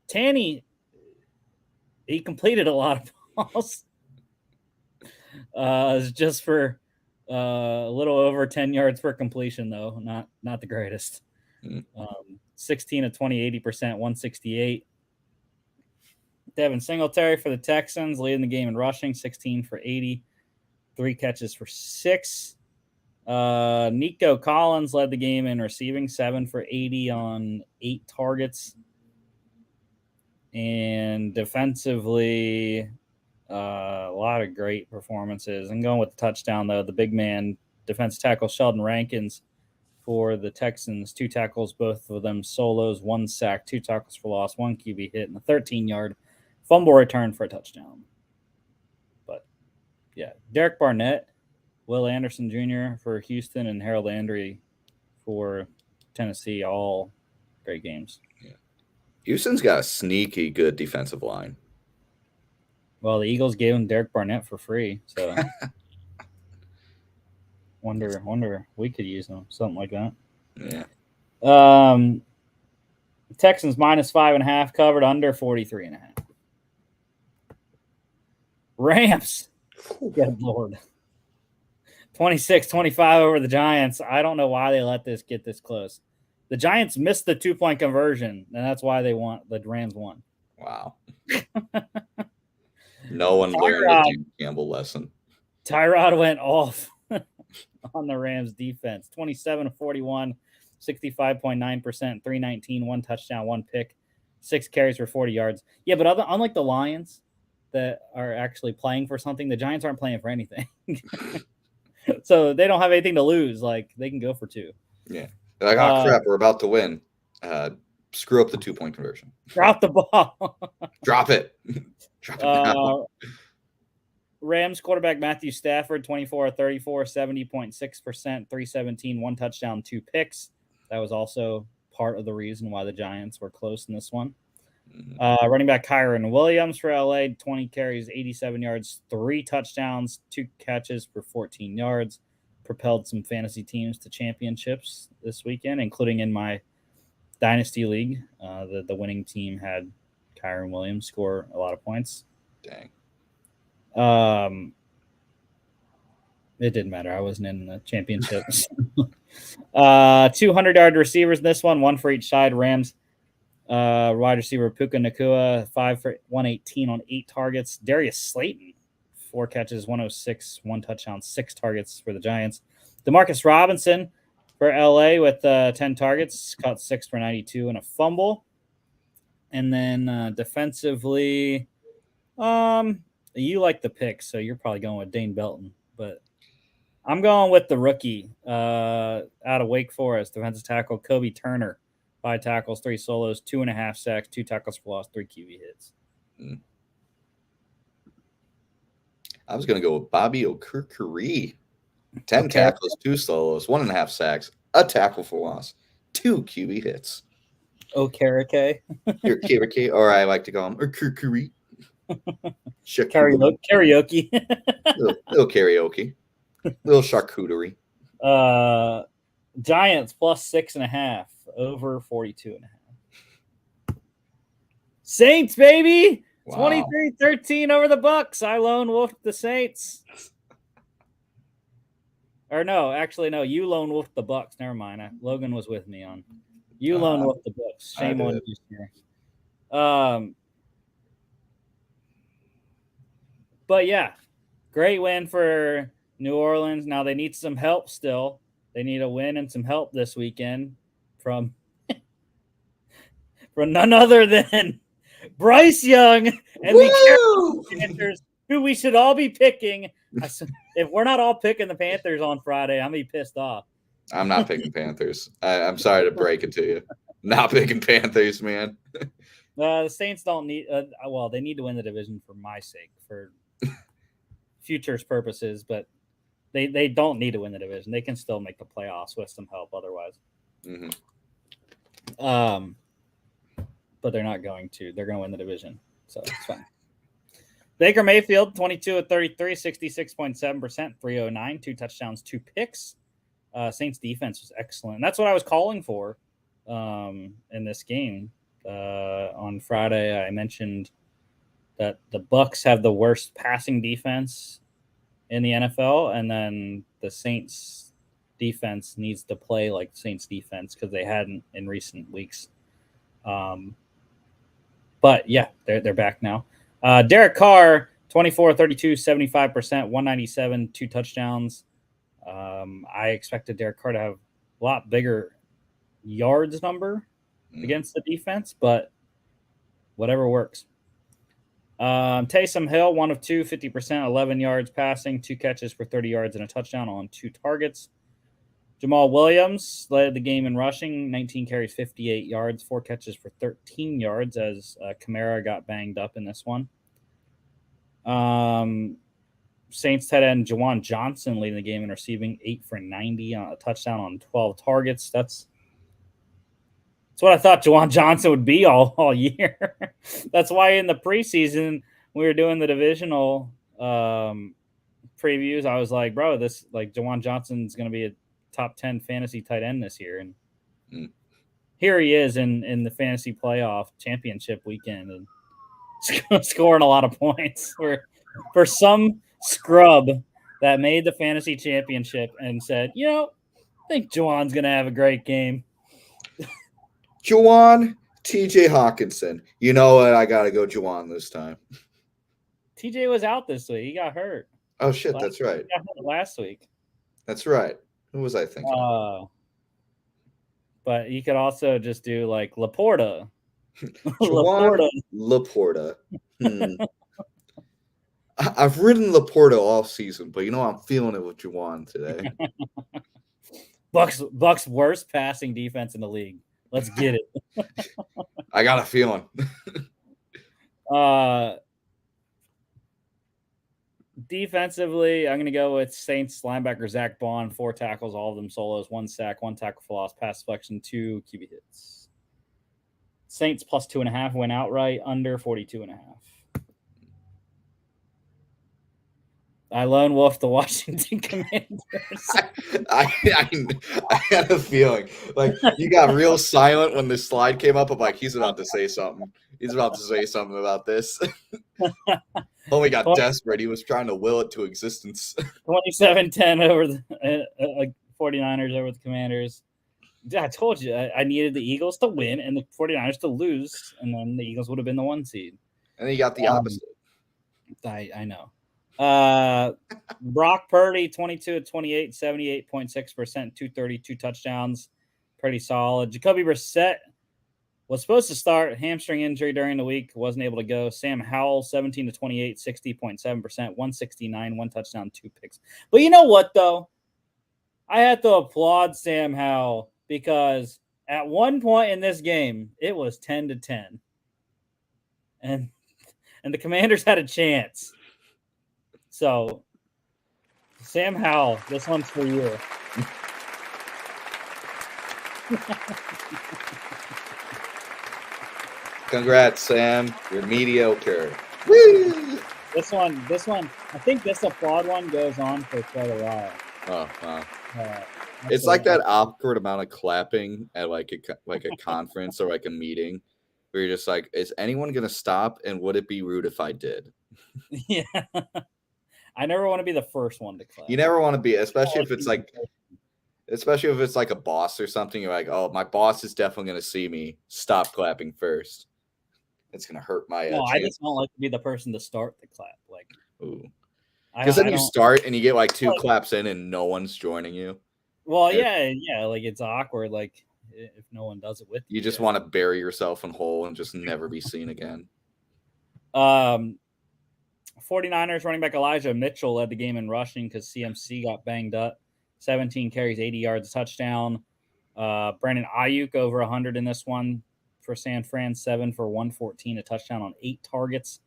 Tanny, he completed a lot of balls. It's just for a little over 10 yards per completion, though. Not the greatest. 16 of 20, 80%, 168. Devin Singletary for the Texans, leading the game in rushing, 16 for 80, 3 catches for 6. Nico Collins led the game in receiving, 7 for 80 on 8 targets. And defensively, a lot of great performances. I'm going with the touchdown, though. The big man, defensive tackle Sheldon Rankins for the Texans. 2 tackles, both of them solos, 1 sack, 2 tackles for loss, 1 QB hit, and a 13-yard fumble return for a touchdown. But, yeah, Derek Barnett, Will Anderson Jr. for Houston, and Harold Landry for Tennessee, all great games. Yeah. Houston's got a sneaky good defensive line. Well, the Eagles gave him Derek Barnett for free, so wonder we could use him, something like that. Yeah. Texans minus 5.5, covered under 43.5. Rams, good Lord. 26-25 over the Giants. I don't know why they let this get this close. The Giants missed the 2-point conversion, and that's why the Rams won. Wow. No one learned the Dan Campbell lesson. Tyrod went off on the Rams defense. 27-41, 65.9%, 319, 1 touchdown, 1 pick, 6 carries for 40 yards. Yeah, but unlike the Lions that are actually playing for something, the Giants aren't playing for anything. So they don't have anything to lose. Like, they can go for 2. Yeah. They're like, oh, crap, we're about to win. Screw up the 2-point conversion. Drop the ball. Drop it. Drop it now. Rams quarterback Matthew Stafford, 24-34, 70.6%, 317, 1 touchdown, 2 picks. That was also part of the reason why the Giants were close in this one. Running back Kyron Williams for LA, 20 carries, 87 yards, 3 touchdowns, 2 catches for 14 yards. Propelled some fantasy teams to championships this weekend, including in my Dynasty League. The winning team had Kyron Williams score a lot of points. Dang. It didn't matter. I wasn't in the championships. 200-yard receivers in this one, 1 for each side. Rams wide receiver Puka Nacua, 5 for 118 on 8 targets. Darius Slayton, 4 catches, 106, 1 touchdown, 6 targets for the Giants. Demarcus Robinson for LA with 10 targets, caught 6 for 92 and a fumble. And then defensively, you like the pick, so you're probably going with Dane Belton, but I'm going with the rookie out of Wake Forest, defensive tackle Kobe Turner. 5 tackles, 3 solos, 2.5 sacks, 2 tackles for loss, 3 QB hits. I was going to go with Bobby Okereke. 10 tackles, 2 solos, 1.5 sacks, a tackle for loss, 2 QB hits. Okereke. Or I like to call him Okereke. Karaoke. little karaoke. Little charcuterie. Giants plus 6.5, over 42.5. Saints, baby. Wow. 23-13 over the Bucks. I lone wolfed the Saints. Or no, actually, no. You lone wolfed the Bucks. Never mind. Logan was with me on. You lone wolfed the Bucks. Shame on you here. But yeah, great win for New Orleans. Now they need some help still. They need a win and some help this weekend from none other than Bryce Young and the Panthers, who we should all be picking. If we're not all picking the Panthers on Friday, I'm going to be pissed off. I'm not picking Panthers. I'm sorry to break it to you. Not picking Panthers, man. The Saints don't need they need to win the division for my sake, for futures purposes, but they don't need to win the division. They can still make the playoffs with some help otherwise. Mm-hmm. But they're not going to. They're going to win the division, so it's fine. Baker Mayfield, 22 of 33, 66.7%, 309, 2 touchdowns, 2 picks. Saints defense was excellent. And that's what I was calling for in this game. On Friday, I mentioned that the Bucks have the worst passing defense in the NFL, and then the Saints defense needs to play like Saints defense because they hadn't in recent weeks. But yeah, they're back now. Derek Carr, 24, 32, 75%, 197, 2 touchdowns. I expected Derek Carr to have a lot bigger yards number against the defense, but whatever works. Taysom Hill, 1 of 2, 50%, 11 yards passing, 2 catches for 30 yards and a touchdown on 2 targets. Jamal Williams led the game in rushing, 19 carries, 58 yards, 4 catches for 13 yards as Kamara got banged up in this one. Saints tight end Juwan Johnson leading the game in receiving, 8 for 90 on a touchdown on 12 targets. That's what I thought Juwan Johnson would be all year. That's why in the preseason we were doing the divisional previews. I was like, bro, this Juwan Johnson's going to be a top 10 fantasy tight end this year, and here he is in the fantasy playoff championship weekend and scoring a lot of points for some scrub that made the fantasy championship and said, I think Juwan's gonna have a great game. Juwan, TJ Hawkinson. You know what? I gotta go Juwan this time. TJ was out this week. He got hurt. Oh shit, that's right. He got hurt last week. That's right. Who was I thinking? But you could also just do like Laporta. Laporta. I've ridden Laporta all season, but I'm feeling it with Juwan today. Bucks worst passing defense in the league. Let's get it. I got a feeling. Defensively, I'm going to go with Saints linebacker Zach Bond, 4 tackles, all of them solos, 1 sack, 1 tackle for loss, pass deflection, 2 QB hits. Saints plus 2.5 went outright, under 42.5. I lone wolf the Washington Commanders. I had a feeling. Like, you got real silent when the slide came up. I'm like, he's about to say something. He's about to say something about this. Homie got desperate. He was trying to will it to existence. 27-10 over the 49ers over the Commanders. I told you I needed the Eagles to win and the 49ers to lose, and then the Eagles would have been the 1 seed. And then you got the opposite. I know. Brock Purdy, 22 of 28, 78.6%, 230, 2 touchdowns. Pretty solid. Jacoby Brissett was supposed to start, hamstring injury during the week, wasn't able to go. Sam Howell, 17 to 28, 60.7%, 169, 1 touchdown, 2 picks. But you know what, though? I had to applaud Sam Howell because at one point in this game, it was 10-10. And the Commanders had a chance. So, Sam Howell, this one's for you. Congrats, Sam. You're mediocre. Woo! This one. I think this applaud one goes on for quite a while. Oh, wow. It's like that awkward amount of clapping at like a conference or like a meeting where you're just like, is anyone going to stop? And would it be rude if I did? Yeah. I never want to be the first one to clap. You never want to be, especially if it's like a boss or something. You're like, oh, my boss is definitely going to see me. Stop clapping first. It's going to hurt my No, I chance. just don't like to be the person to start the clap. Like, because then you start and you get like 2 like, claps in and no one's joining you. Well, yeah, like it's awkward. Like if no one does it with you, you just want to bury yourself in a hole and just never be seen again. 49ers running back Elijah Mitchell led the game in rushing because CMC got banged up. 17 carries, 80 yards, touchdown. Brandon Ayuk over 100 in this one for San Fran, 7 for 114, a touchdown on 8 targets.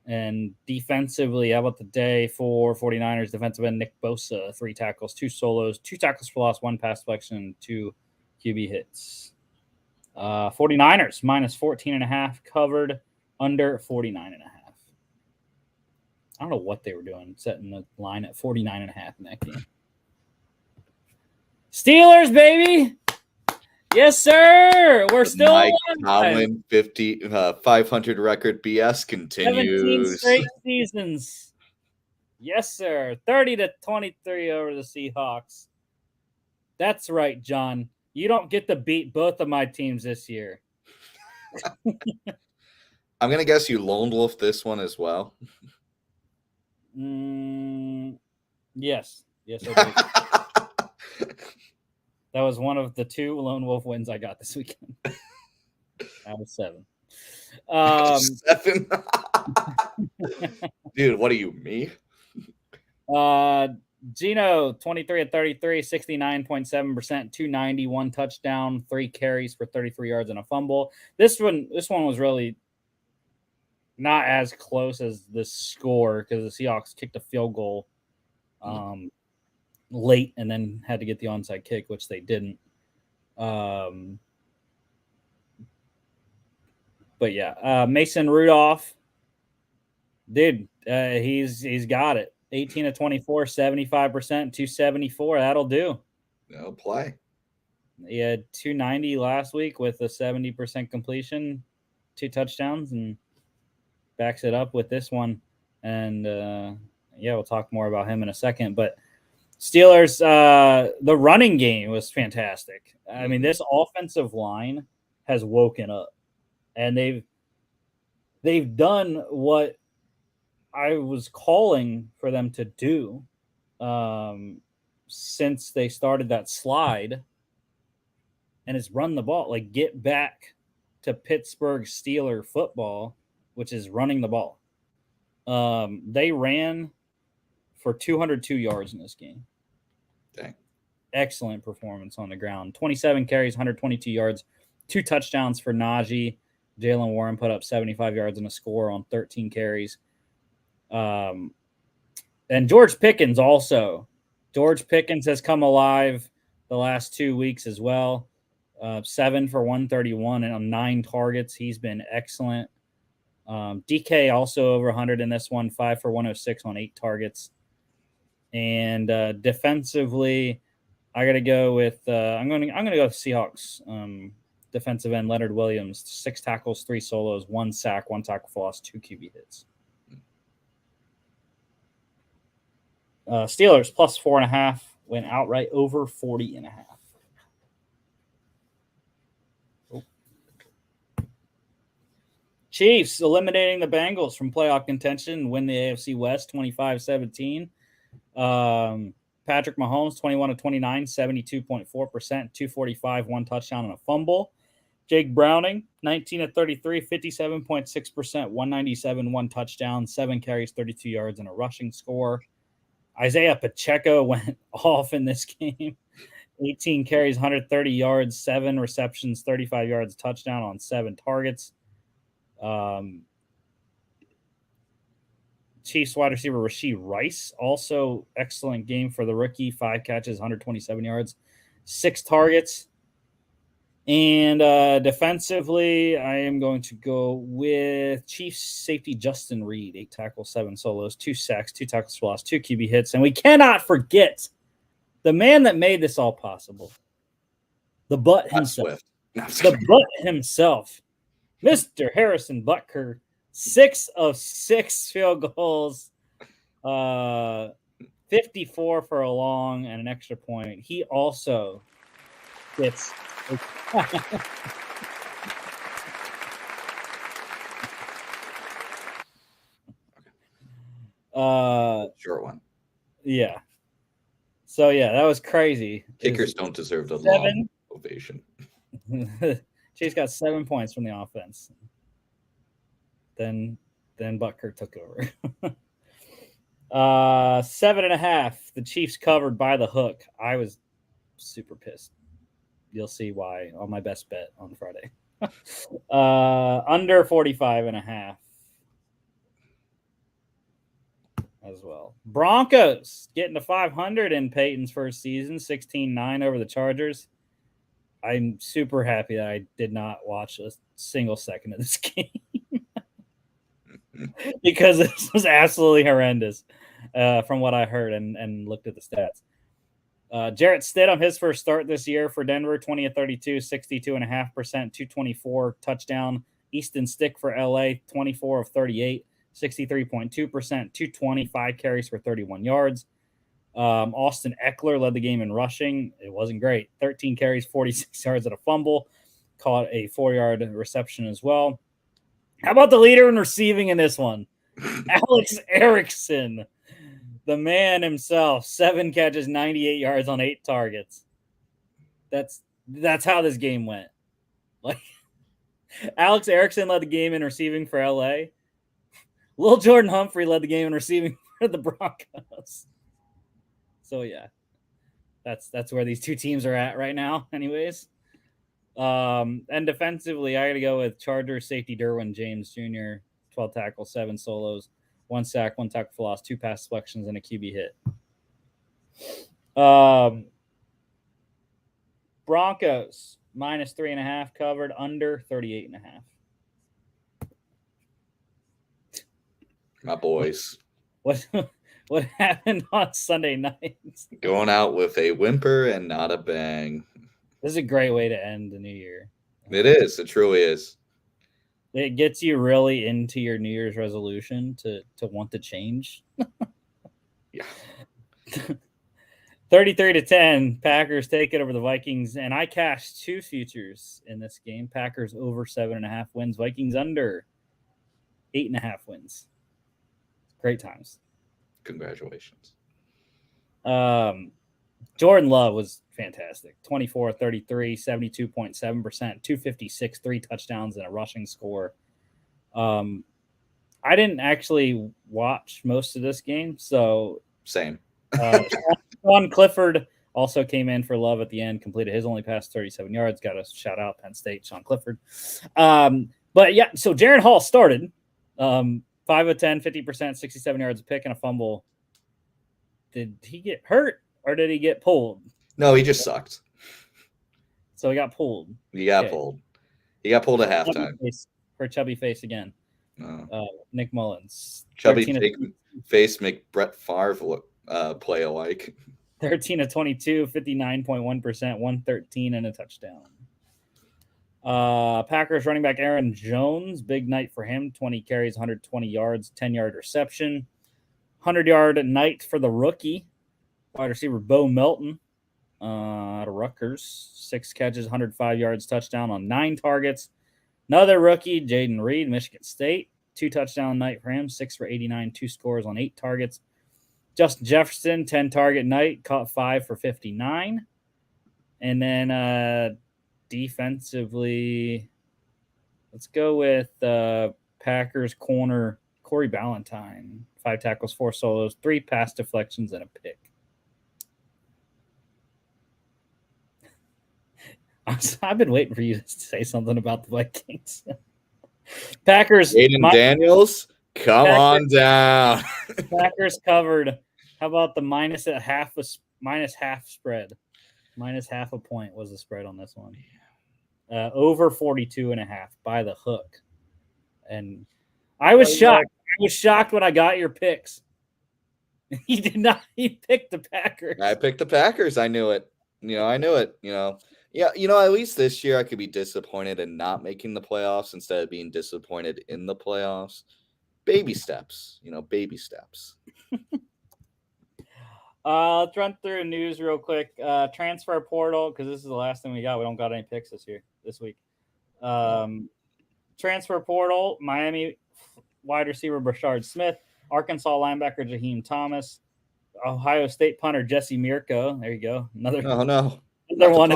And defensively, how about the day for 49ers defensive end Nick Bosa, 3 tackles, 2 solos, 2 tackles for loss, 1 pass deflection, 2 QB hits. 49ers minus 14.5 covered, under 49.5. I don't know what they were doing, setting the line at 49.5 in that game. Steelers, baby! Yes, sir! We're still Mike Tomlin 500 record BS continues. 17 straight seasons. Yes, sir. 30-23 over the Seahawks. That's right, John. You don't get to beat both of my teams this year. I'm going to guess you lone wolf this one as well. Yes. Yes, I did. That was one of the 2 lone wolf wins I got this weekend. Out of 7. 7? Dude, what are you, me? Gino, 23-33, 69.7%, 291 touchdown, 3 carries for 33 yards and a fumble. This one was really not as close as the score because the Seahawks kicked a field goal late and then had to get the onside kick, which they didn't. But yeah, Mason Rudolph, dude, he's got it. 18-24, 75%, 274. That'll do. That'll play. He had 290 last week with a 70% completion, 2 touchdowns, and backs it up with this one. And yeah, we'll talk more about him in a second. But Steelers, the running game was fantastic. I mean, this offensive line has woken up, and they've done what I was calling for them to do since they started that slide, and it's run the ball. Like, get back to Pittsburgh Steeler football, which is running the ball. They ran for 202 yards in this game. Dang. Excellent performance on the ground. 27 carries, 122 yards, 2 touchdowns for Najee. Jalen Warren put up 75 yards and a score on 13 carries. And George Pickens also. George Pickens has come alive the last 2 weeks as well. 7 for 131 and on 9 targets. He's been excellent. DK also over 100 in this one, 5 for 106 on 8 targets. And defensively, I got to go with I'm going to go with Seahawks. Defensive end Leonard Williams, 6 tackles, 3 solos, 1 sack, 1 tackle for loss, 2 QB hits. Steelers plus 4.5 went outright over 40.5. Chiefs eliminating the Bengals from playoff contention, win the AFC West 25-17. Patrick Mahomes 21-29, 72.4%, 245, 1 touchdown and a fumble. Jake Browning 19-33, 57.6%, 197, 1 touchdown, 7 carries, 32 yards and a rushing score. Isaiah Pacheco went off in this game. 18 carries, 130 yards, 7 receptions, 35 yards, touchdown on 7 targets. Chiefs wide receiver Rashee Rice, also excellent game for the rookie. 5 catches, 127 yards, 6 targets. And defensively, I am going to go with Chiefs safety Justin Reed, 8 tackles, 7 solos, 2 sacks, 2 tackles for loss, 2 QB hits. And we cannot forget the man that made this all possible, the butt himself. The butt himself, Mr. Harrison Butker, 6 of 6 field goals, 54 for a long and an extra point. He also gets short one. Yeah. So yeah, that was crazy. Kickers don't deserve the long ovation. Chase got 7 points from the offense. Then Butker took over. 7.5. The Chiefs covered by the hook. I was super pissed. You'll see why on my best bet on Friday. Under 45.5 as well. Broncos getting to 500 in Peyton's first season, 16-9 over the Chargers. I'm super happy that I did not watch a single second of this game because this was absolutely horrendous from what I heard and looked at the stats. Jarrett Stidham, his first start this year for Denver, 20 of 32, 62.5%, 224 touchdown. Easton Stick for LA, 24 of 38, 63.2%, 225 carries for 31 yards. Austin Eckler led the game in rushing. It wasn't great. 13 carries, 46 yards at a fumble. Caught a 4-yard reception as well. How about the leader in receiving in this one? Alex Erickson, the man himself, 7 catches, 98 yards on 8 targets. That's how this game went. Like, Alex Erickson led the game in receiving for LA. Lil Jordan Humphrey led the game in receiving for the Broncos. So yeah, that's where these two teams are at right now. Anyways, and defensively, I got to go with Chargers safety Derwin James Jr. 12 tackles, 7 solos, 1 sack, 1 tackle for loss, 2 pass deflections, and a QB hit. Broncos minus 3.5 covered, under 38.5. My boys. What happened on Sunday night? Going out with a whimper and not a bang. This is a great way to end the new year. It is. It truly is. It gets you really into your New Year's resolution to want to change. Yeah. 33-10, Packers take it over the Vikings, and I cashed 2 futures in this game. Packers over 7.5 wins, Vikings under 8.5 wins. Great times. Congratulations. Jordan Love was fantastic. 24-33, 72.7%, 256, 3 touchdowns, and a rushing score. I didn't actually watch most of this game, so same. Sean Clifford also came in for Love at the end, completed his only pass 37 yards. Got a shout out Penn State, Sean Clifford. But yeah, so Jaron Hall started 5 of 10, 50%, 67 yards a pick and a fumble. Did he get hurt or did he get pulled? No, he just sucked. So he got pulled. He got pulled. He got pulled at halftime. For chubby face again. Nick Mullins. Chubby face make Brett Favre play alike. 13 of 22, 59.1%, 113 and a touchdown. Packers running back Aaron Jones, big night for him. 20 carries, 120 yards, 10-yard reception. 100-yard night for the rookie wide receiver Bo Melton out of Rutgers. 6 catches, 105 yards, touchdown on 9 targets. Another rookie, Jaden Reed, Michigan State. 2 touchdown night for him. 6 for 89, 2 scores on 8 targets. Justin Jefferson, 10-target night, caught 5 for 59. And then defensively, let's go with Packers corner Corey Ballantyne. 5 tackles, 4 solos, 3 pass deflections, and a pick. I've been waiting for you to say something about the Vikings. Packers. Aiden Daniels, come on down. Packers covered. How about the minus half spread? Minus half a point was the spread on this one. Over 42.5 by the hook. And I was shocked. I was shocked when I got your picks. He did not. He picked the Packers. I picked the Packers. I knew it. I knew it. Yeah, at least this year I could be disappointed in not making the playoffs instead of being disappointed in the playoffs. Baby steps, baby steps. Let's run through news real quick. Transfer portal, because this is the last thing we got. We don't got any picks this week. Transfer portal, Miami wide receiver Brashard Smith, Arkansas linebacker Jaheim Thomas, Ohio State punter Jesse Mirko. There you go. Another one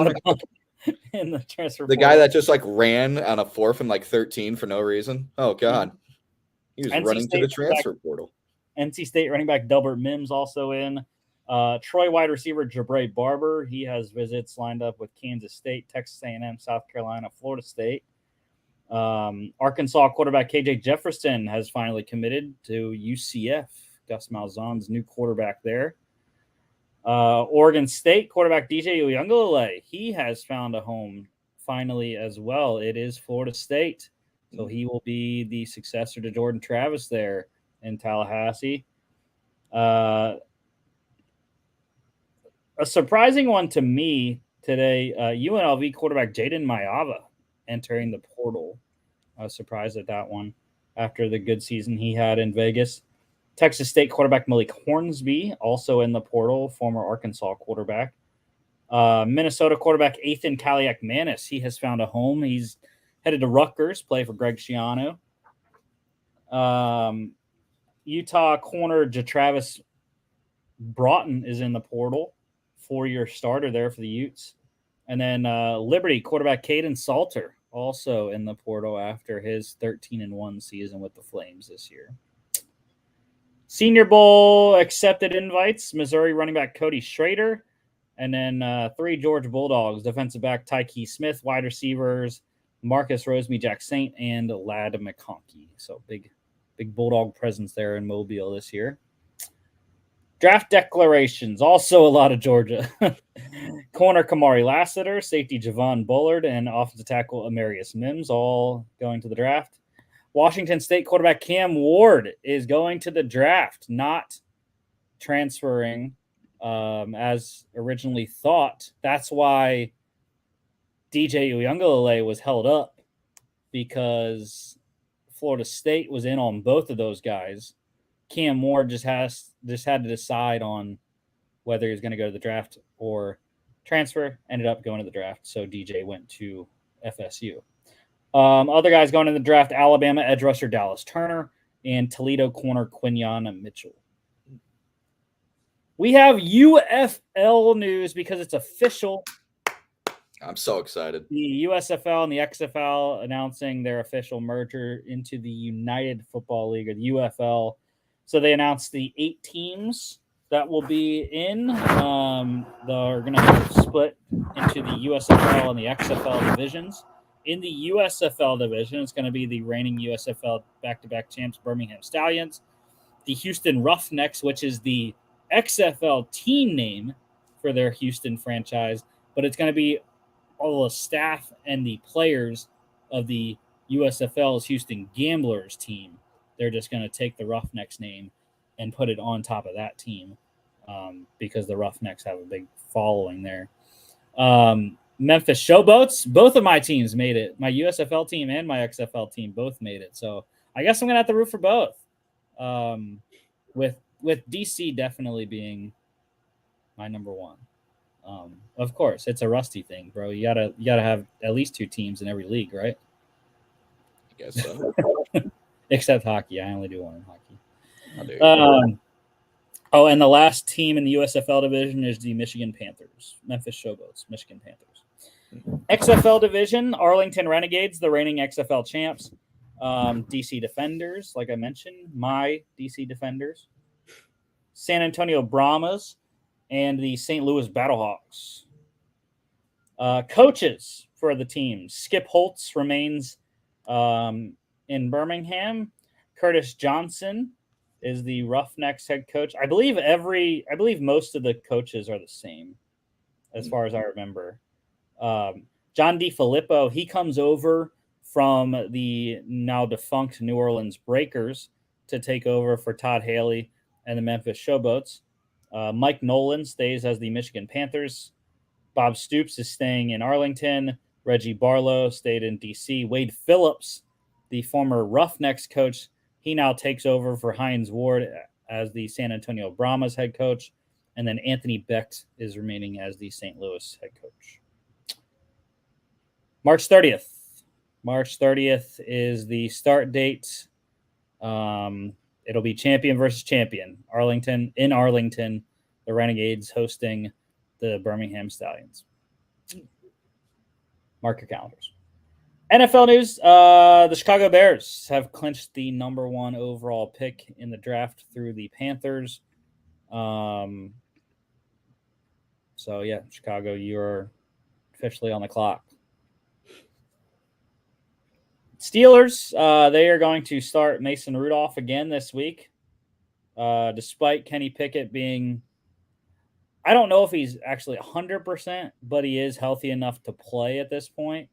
in the transfer the portal. Guy that just ran on a 4th and 13 for no reason. Oh, God. He was running to the transfer portal. NC State running back Delbert Mims also in. Troy wide receiver Jabray Barber. He has visits lined up with Kansas State, Texas A&M, South Carolina, Florida State. Arkansas quarterback KJ Jefferson has finally committed to UCF. Gus Malzahn's new quarterback there. Oregon State quarterback DJ Uiagalelei. He has found a home finally as well. It is Florida State. So he will be the successor to Jordan Travis there in Tallahassee. A surprising one to me today, UNLV quarterback Jaden Mayava entering the portal. I was surprised at that one after the good season he had in Vegas. Texas State quarterback Malik Hornsby, also in the portal, former Arkansas quarterback. Minnesota quarterback Ethan Kaliak-Manis, he has found a home. He's headed to Rutgers, play for Greg Schiano. Utah corner JaTravis Broughton is in the portal, 4-year starter there for the Utes. And then Liberty quarterback Caden Salter, also in the portal after his 13-1 season with the Flames this year. Senior Bowl accepted invites, Missouri running back Cody Schrader, and then 3 Georgia Bulldogs, defensive back Tyke Smith, wide receivers Marcus Rosemy, Jack Saint, and Ladd McConkey. So big Bulldog presence there in Mobile this year. Draft declarations, also a lot of Georgia. Corner Kamari Lassiter, safety Javon Bullard, and offensive tackle Amarius Mims, all going to the draft. Washington State quarterback Cam Ward is going to the draft, not transferring as originally thought. That's why DJ Uiagalelei was held up, because Florida State was in on both of those guys. Cam Ward just had to decide on whether he was going to go to the draft or transfer. Ended up going to the draft, so DJ went to FSU. Other guys going in the draft: Alabama edge rusher Dallas Turner and Toledo corner Quiniana Mitchell. We have UFL news because it's official. I'm so excited. The USFL and the XFL announcing their official merger into the United Football League, or the UFL. So they announced the 8 teams that will be in. They're going to split into the USFL and the XFL divisions. In the USFL division, it's going to be the reigning USFL back-to-back champs, Birmingham Stallions, the Houston Roughnecks, which is the XFL team name for their Houston franchise, but it's going to be all the staff and the players of the USFL's Houston Gamblers team. They're just going to take the Roughnecks name and put it on top of that team because the Roughnecks have a big following there. Memphis Showboats, both of my teams made it. My USFL team and my XFL team both made it. So I guess I'm going to have to root for both. With DC definitely being my number one. Of course, it's a Rusty thing, bro. You gotta have at least 2 teams in every league, right? I guess so. Except hockey. I only do one in hockey. And the last team in the USFL division is the Michigan Panthers. Memphis Showboats, Michigan Panthers. XFL division, Arlington Renegades, the reigning XFL champs. DC Defenders, like I mentioned, my DC Defenders. San Antonio Brahmas, and the St. Louis Battlehawks. Coaches for the team: Skip Holtz remains in Birmingham. Curtis Johnson is the Roughnecks head coach. I believe most of the coaches are the same, as far as I remember. John DiFilippo, he comes over from the now defunct New Orleans Breakers to take over for Todd Haley and the Memphis Showboats. Mike Nolan stays as the Michigan Panthers Bob Stoops is staying in Arlington. Reggie Barlow stayed in D.C. Wade Phillips, the former Roughnecks coach, he now takes over for Hines Ward as the San Antonio Brahmas head coach. And then Anthony Becht is remaining as the St. Louis head coach. March 30th. March 30th is the start date. It'll be champion versus champion. In Arlington, the Renegades hosting the Birmingham Stallions. Mark your calendars. NFL news, the Chicago Bears have clinched the number 1 overall pick in the draft through the Panthers. So, yeah, Chicago, you're officially on the clock. Steelers, they are going to start Mason Rudolph again this week, despite Kenny Pickett being, I don't know if he's actually 100%, but he is healthy enough to play at this point.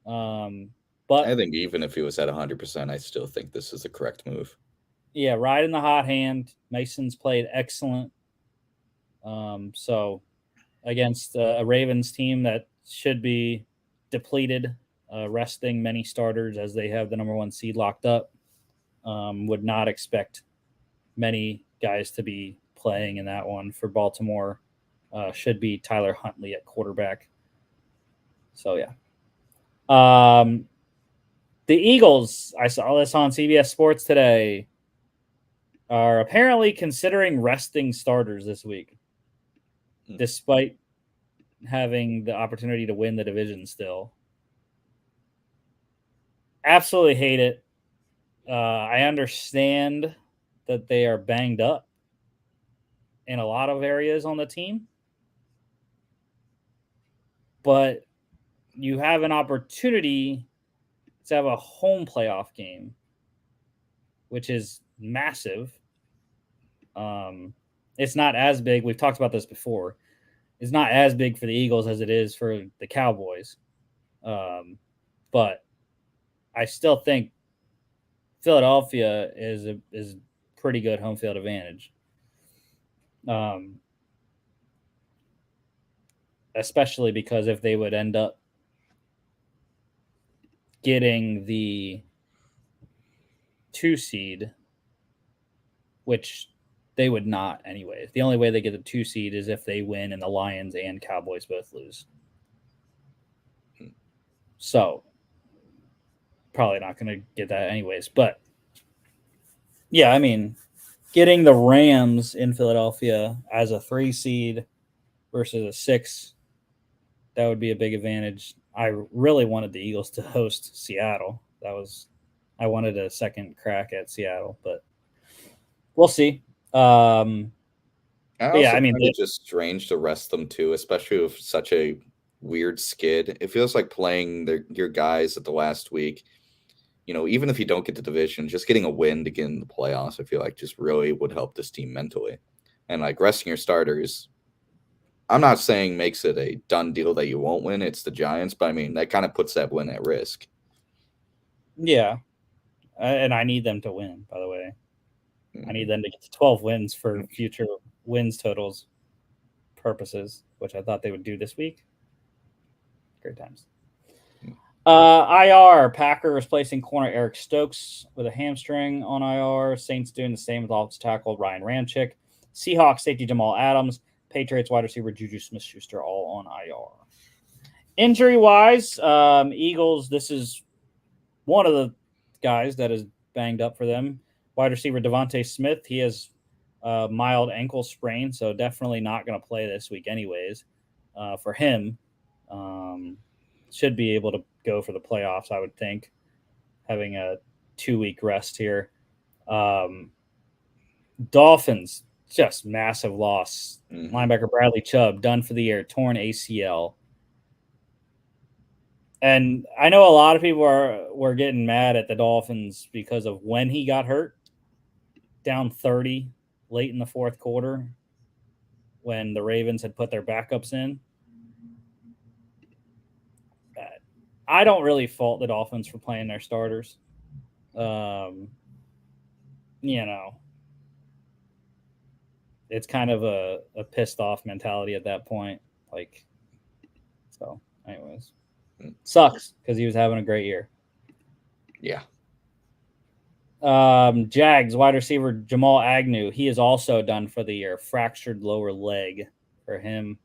But I think even if he was at 100%, I still think this is the correct move. Yeah, riding the hot hand. Mason's played excellent. So against a Ravens team that should be depleted, resting many starters as they have the number 1 seed locked up, would not expect many guys to be playing in that one. For Baltimore, should be Tyler Huntley at quarterback. So, yeah. The Eagles, I saw this on CBS Sports today, are apparently considering resting starters this week, despite having the opportunity to win the division still. Absolutely hate it. I understand that they are banged up in a lot of areas on the team, but you have an opportunity to have a home playoff game, which is massive. It's not as big. We've talked about this before. It's not as big for the Eagles as it is for the Cowboys. But I still think Philadelphia is pretty good home field advantage. Especially because if they would end up getting the 2 seed, which they would not anyways. The only way they get the 2 seed is if they win and the Lions and Cowboys both lose. So probably not going to get that anyways. But yeah, I mean, getting the Rams in Philadelphia as a 3 seed versus a 6, that would be a big advantage. I really wanted the Eagles to host Seattle. I wanted a second crack at Seattle, but we'll see. I Yeah, I mean, find it just strange to rest them too, especially with such a weird skid. It feels like playing your guys at the last week. Even if you don't get the division, just getting a win to get in the playoffs, I feel like just really would help this team mentally. And like resting your starters, I'm not saying makes it a done deal that you won't win. It's the Giants, but I mean, that kind of puts that win at risk. Yeah. And I need them to win, by the way. I need them to get to 12 wins for future wins totals purposes, which I thought they would do this week. Great times. IR, Packers placing corner Eric Stokes with a hamstring on IR. Saints doing the same with offensive tackle Ryan Ramczyk. Seahawks safety Jamal Adams. Patriots wide receiver Juju Smith-Schuster all on IR. Injury-wise, Eagles, this is one of the guys that is banged up for them. Wide receiver Devontae Smith, he has a mild ankle sprain, so definitely not going to play this week anyways. For him, should be able to go for the playoffs, I would think, having a 2-week rest here. Dolphins, just massive loss. Linebacker Bradley Chubb, done for the year, torn ACL. And I know a lot of people were getting mad at the Dolphins because of when he got hurt, down 30 late in the fourth quarter when the Ravens had put their backups in. I don't really fault the Dolphins for playing their starters. It's kind of a pissed off mentality at that point. Like, So, anyways, sucks because he was having a great year. Yeah. Jags wide receiver Jamal Agnew. He is also done for the year. Fractured lower leg for him.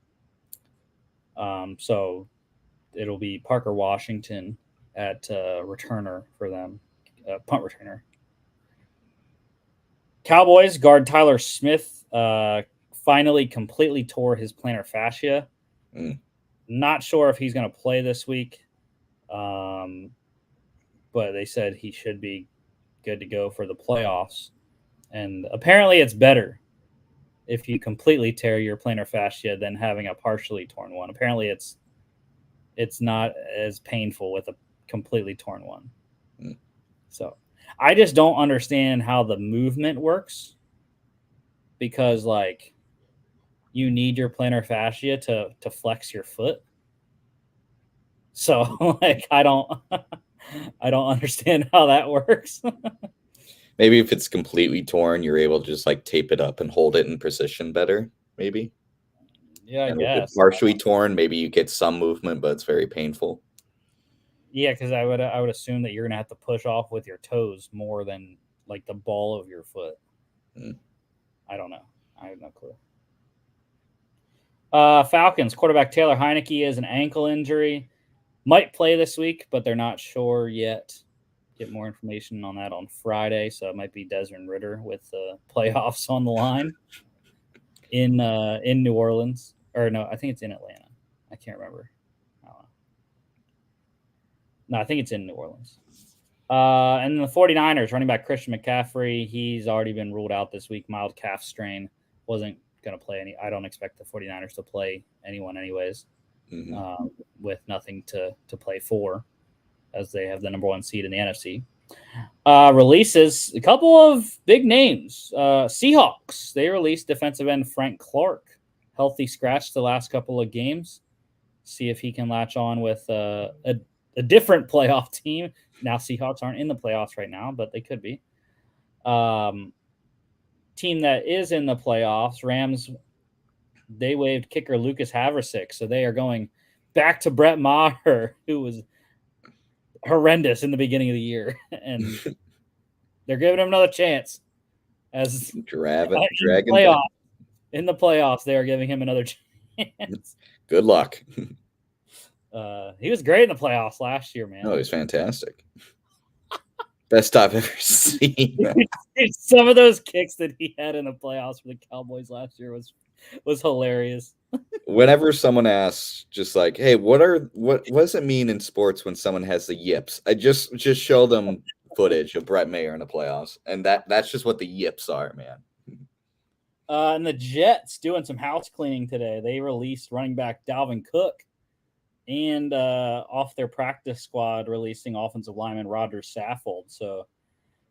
So it'll be Parker Washington at returner for them, punt returner. Cowboys guard Tyler Smith finally completely tore his plantar fascia. Not sure if he's going to play this week, but they said he should be good to go for the playoffs. And apparently it's better if you completely tear your plantar fascia than having a partially torn one. Apparently it's not as painful with a completely torn one. So I just don't understand how the movement works, because like you need your plantar fascia to flex your foot. So like I don't understand how that works. Maybe if it's completely torn, you're able to just like tape it up and hold it in position better, maybe. Yeah, I and guess. If it's partially torn, maybe you get some movement, but it's very painful. Yeah, because I would assume that you're gonna have to push off with your toes more than like the ball of your foot. I don't know. I have no clue. Falcons quarterback Taylor Heineke has an ankle injury. Might play this week, but they're not sure yet. Get more information on that on Friday. So it might be Desmond Ridder with the playoffs on the line in New Orleans. Or no, I think it's in Atlanta. I can't remember. I don't know. No, I think it's in New Orleans. And the 49ers running back Christian McCaffrey, he's already been ruled out this week. Mild calf strain. Wasn't going to play any. I don't expect the 49ers to play anyone anyways, with nothing to play for, as they have the number 1 seed in the NFC. Releases a couple of big names. Seahawks, they released defensive end Frank Clark, healthy scratch the last couple of games. See if he can latch on with a different playoff team. Now Seahawks aren't in the playoffs right now, but they could be. Team that is in the playoffs, Rams, they waived kicker Lucas Haversick, so they are going back to Brett Maher, who was horrendous in the beginning of the year, and they're giving him another chance. As in the playoffs, they are giving him another chance. Good luck. He was great in the playoffs last year, man. Oh, he was fantastic. Best I've ever seen. Some of those kicks that he had in the playoffs for the Cowboys last year was hilarious. Whenever someone asks, just like, hey, what does it mean in sports when someone has the yips? I just show them footage of Brett Maher in the playoffs, and that's just what the yips are, man. And the Jets doing some house cleaning today. They released running back Dalvin Cook, and off their practice squad, releasing offensive lineman Roger Saffold. So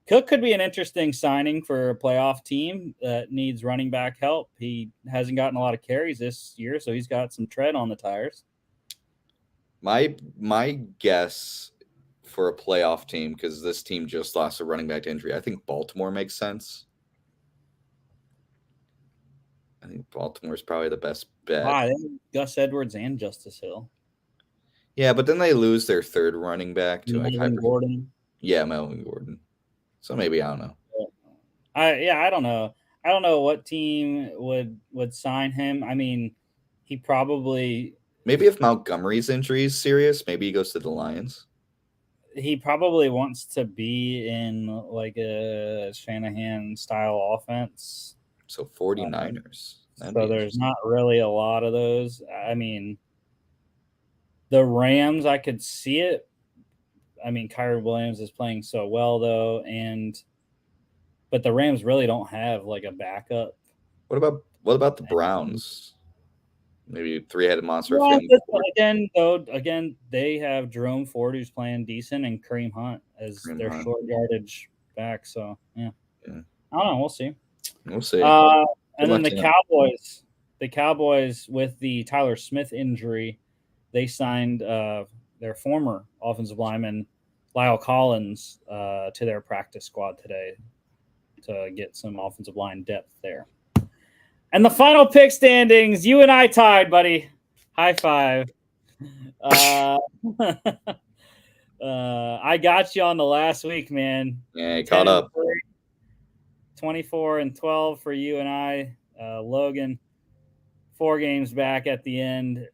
Cook could be an interesting signing for a playoff team that needs running back help. He hasn't gotten a lot of carries this year, so he's got some tread on the tires. My guess for a playoff team, because this team just lost a running back to injury, I think Baltimore makes sense. I think Baltimore is probably the best bet. Wow, they have Gus Edwards and Justice Hill. Yeah, but then they lose their third running back to Melvin Gordon. Yeah, Melvin Gordon. So maybe I don't know. I don't know. I don't know what team would sign him. I mean, he probably maybe if Montgomery's injury is serious, maybe he goes to the Lions. He probably wants to be in like a Shanahan style offense. So 49ers. So there's not really a lot of those. I mean, the Rams, I could see it. I mean, Kyrie Williams is playing so well though, but the Rams really don't have like a backup. What about the Browns? Maybe three-headed monster. Well, again, they have Jerome Ford, who's playing decent, and Kareem Hunt as their short yardage back. So yeah. I don't know. We'll see. And then the Cowboys with the Tyler Smith injury, they signed their former offensive lineman Lyle Collins to their practice squad today to get some offensive line depth there. And the final pick standings, you and I tied, buddy. High five. I got you on the last week, man. Yeah, he 10 caught and up. 3, 24 and 12 for you and I. Logan, 4 games back at the end.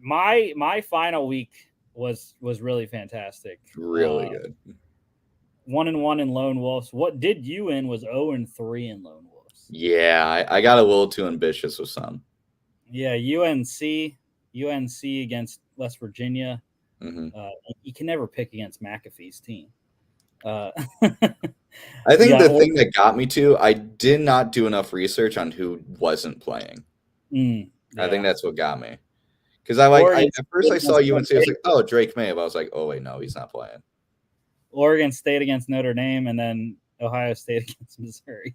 My final week was really fantastic. Really good. 1-1 in Lone Wolves. What did you in was 0-3 in Lone Wolves. Yeah, I got a little too ambitious with some. Yeah, UNC against West Virginia. Mm-hmm. You can never pick against McAfee's team. I think the thing that got me to, I did not do enough research on who wasn't playing. Yeah. I think that's what got me. Because at first I saw UNC, I was like, oh, Drake May, but I was like, oh wait, no, he's not playing. Oregon State against Notre Dame, and then Ohio State against Missouri.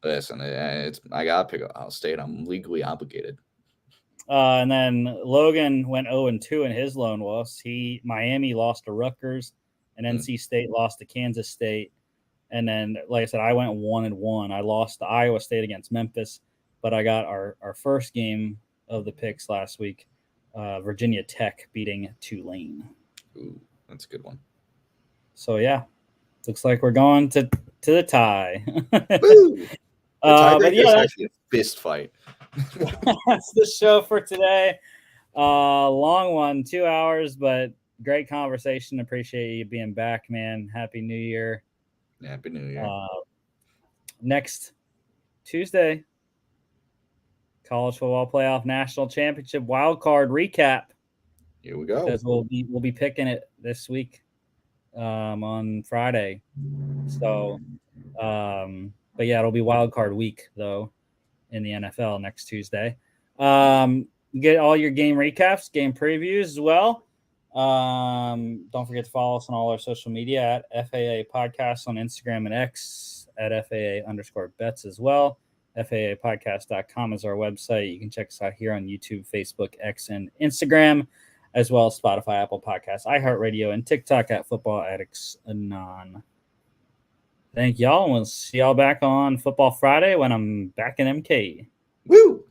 Listen, I gotta pick Ohio State. I'm legally obligated. And then Logan went 0-2 in his Lone Wolves. Miami lost to Rutgers, and NC State lost to Kansas State. And then, like I said, I went 1-1. I lost to Iowa State against Memphis, but I got our first game of the picks last week. Virginia Tech beating Tulane. Ooh, that's a good one. So yeah, looks like we're going to the tie. Woo! The tiebreaker is actually a fist fight. That's the show for today. Long one, 2 hours, but great conversation. Appreciate you being back, man. Happy New Year. Happy New Year. Next Tuesday, College Football Playoff National Championship wild card recap. Here we go. Because we'll be picking it this week on Friday. So, but yeah, it'll be wild card week though in the NFL next Tuesday. Get all your game recaps, game previews as well. Don't forget to follow us on all our social media at FAA Podcast on Instagram and X, at FAA_bets as well. FAApodcast.com is our website. You can check us out here on YouTube, Facebook, X, and Instagram, as well as Spotify, Apple Podcasts, iHeartRadio, and TikTok at Football Addicts Anon. Thank y'all, and we'll see y'all back on Football Friday when I'm back in MK. Woo!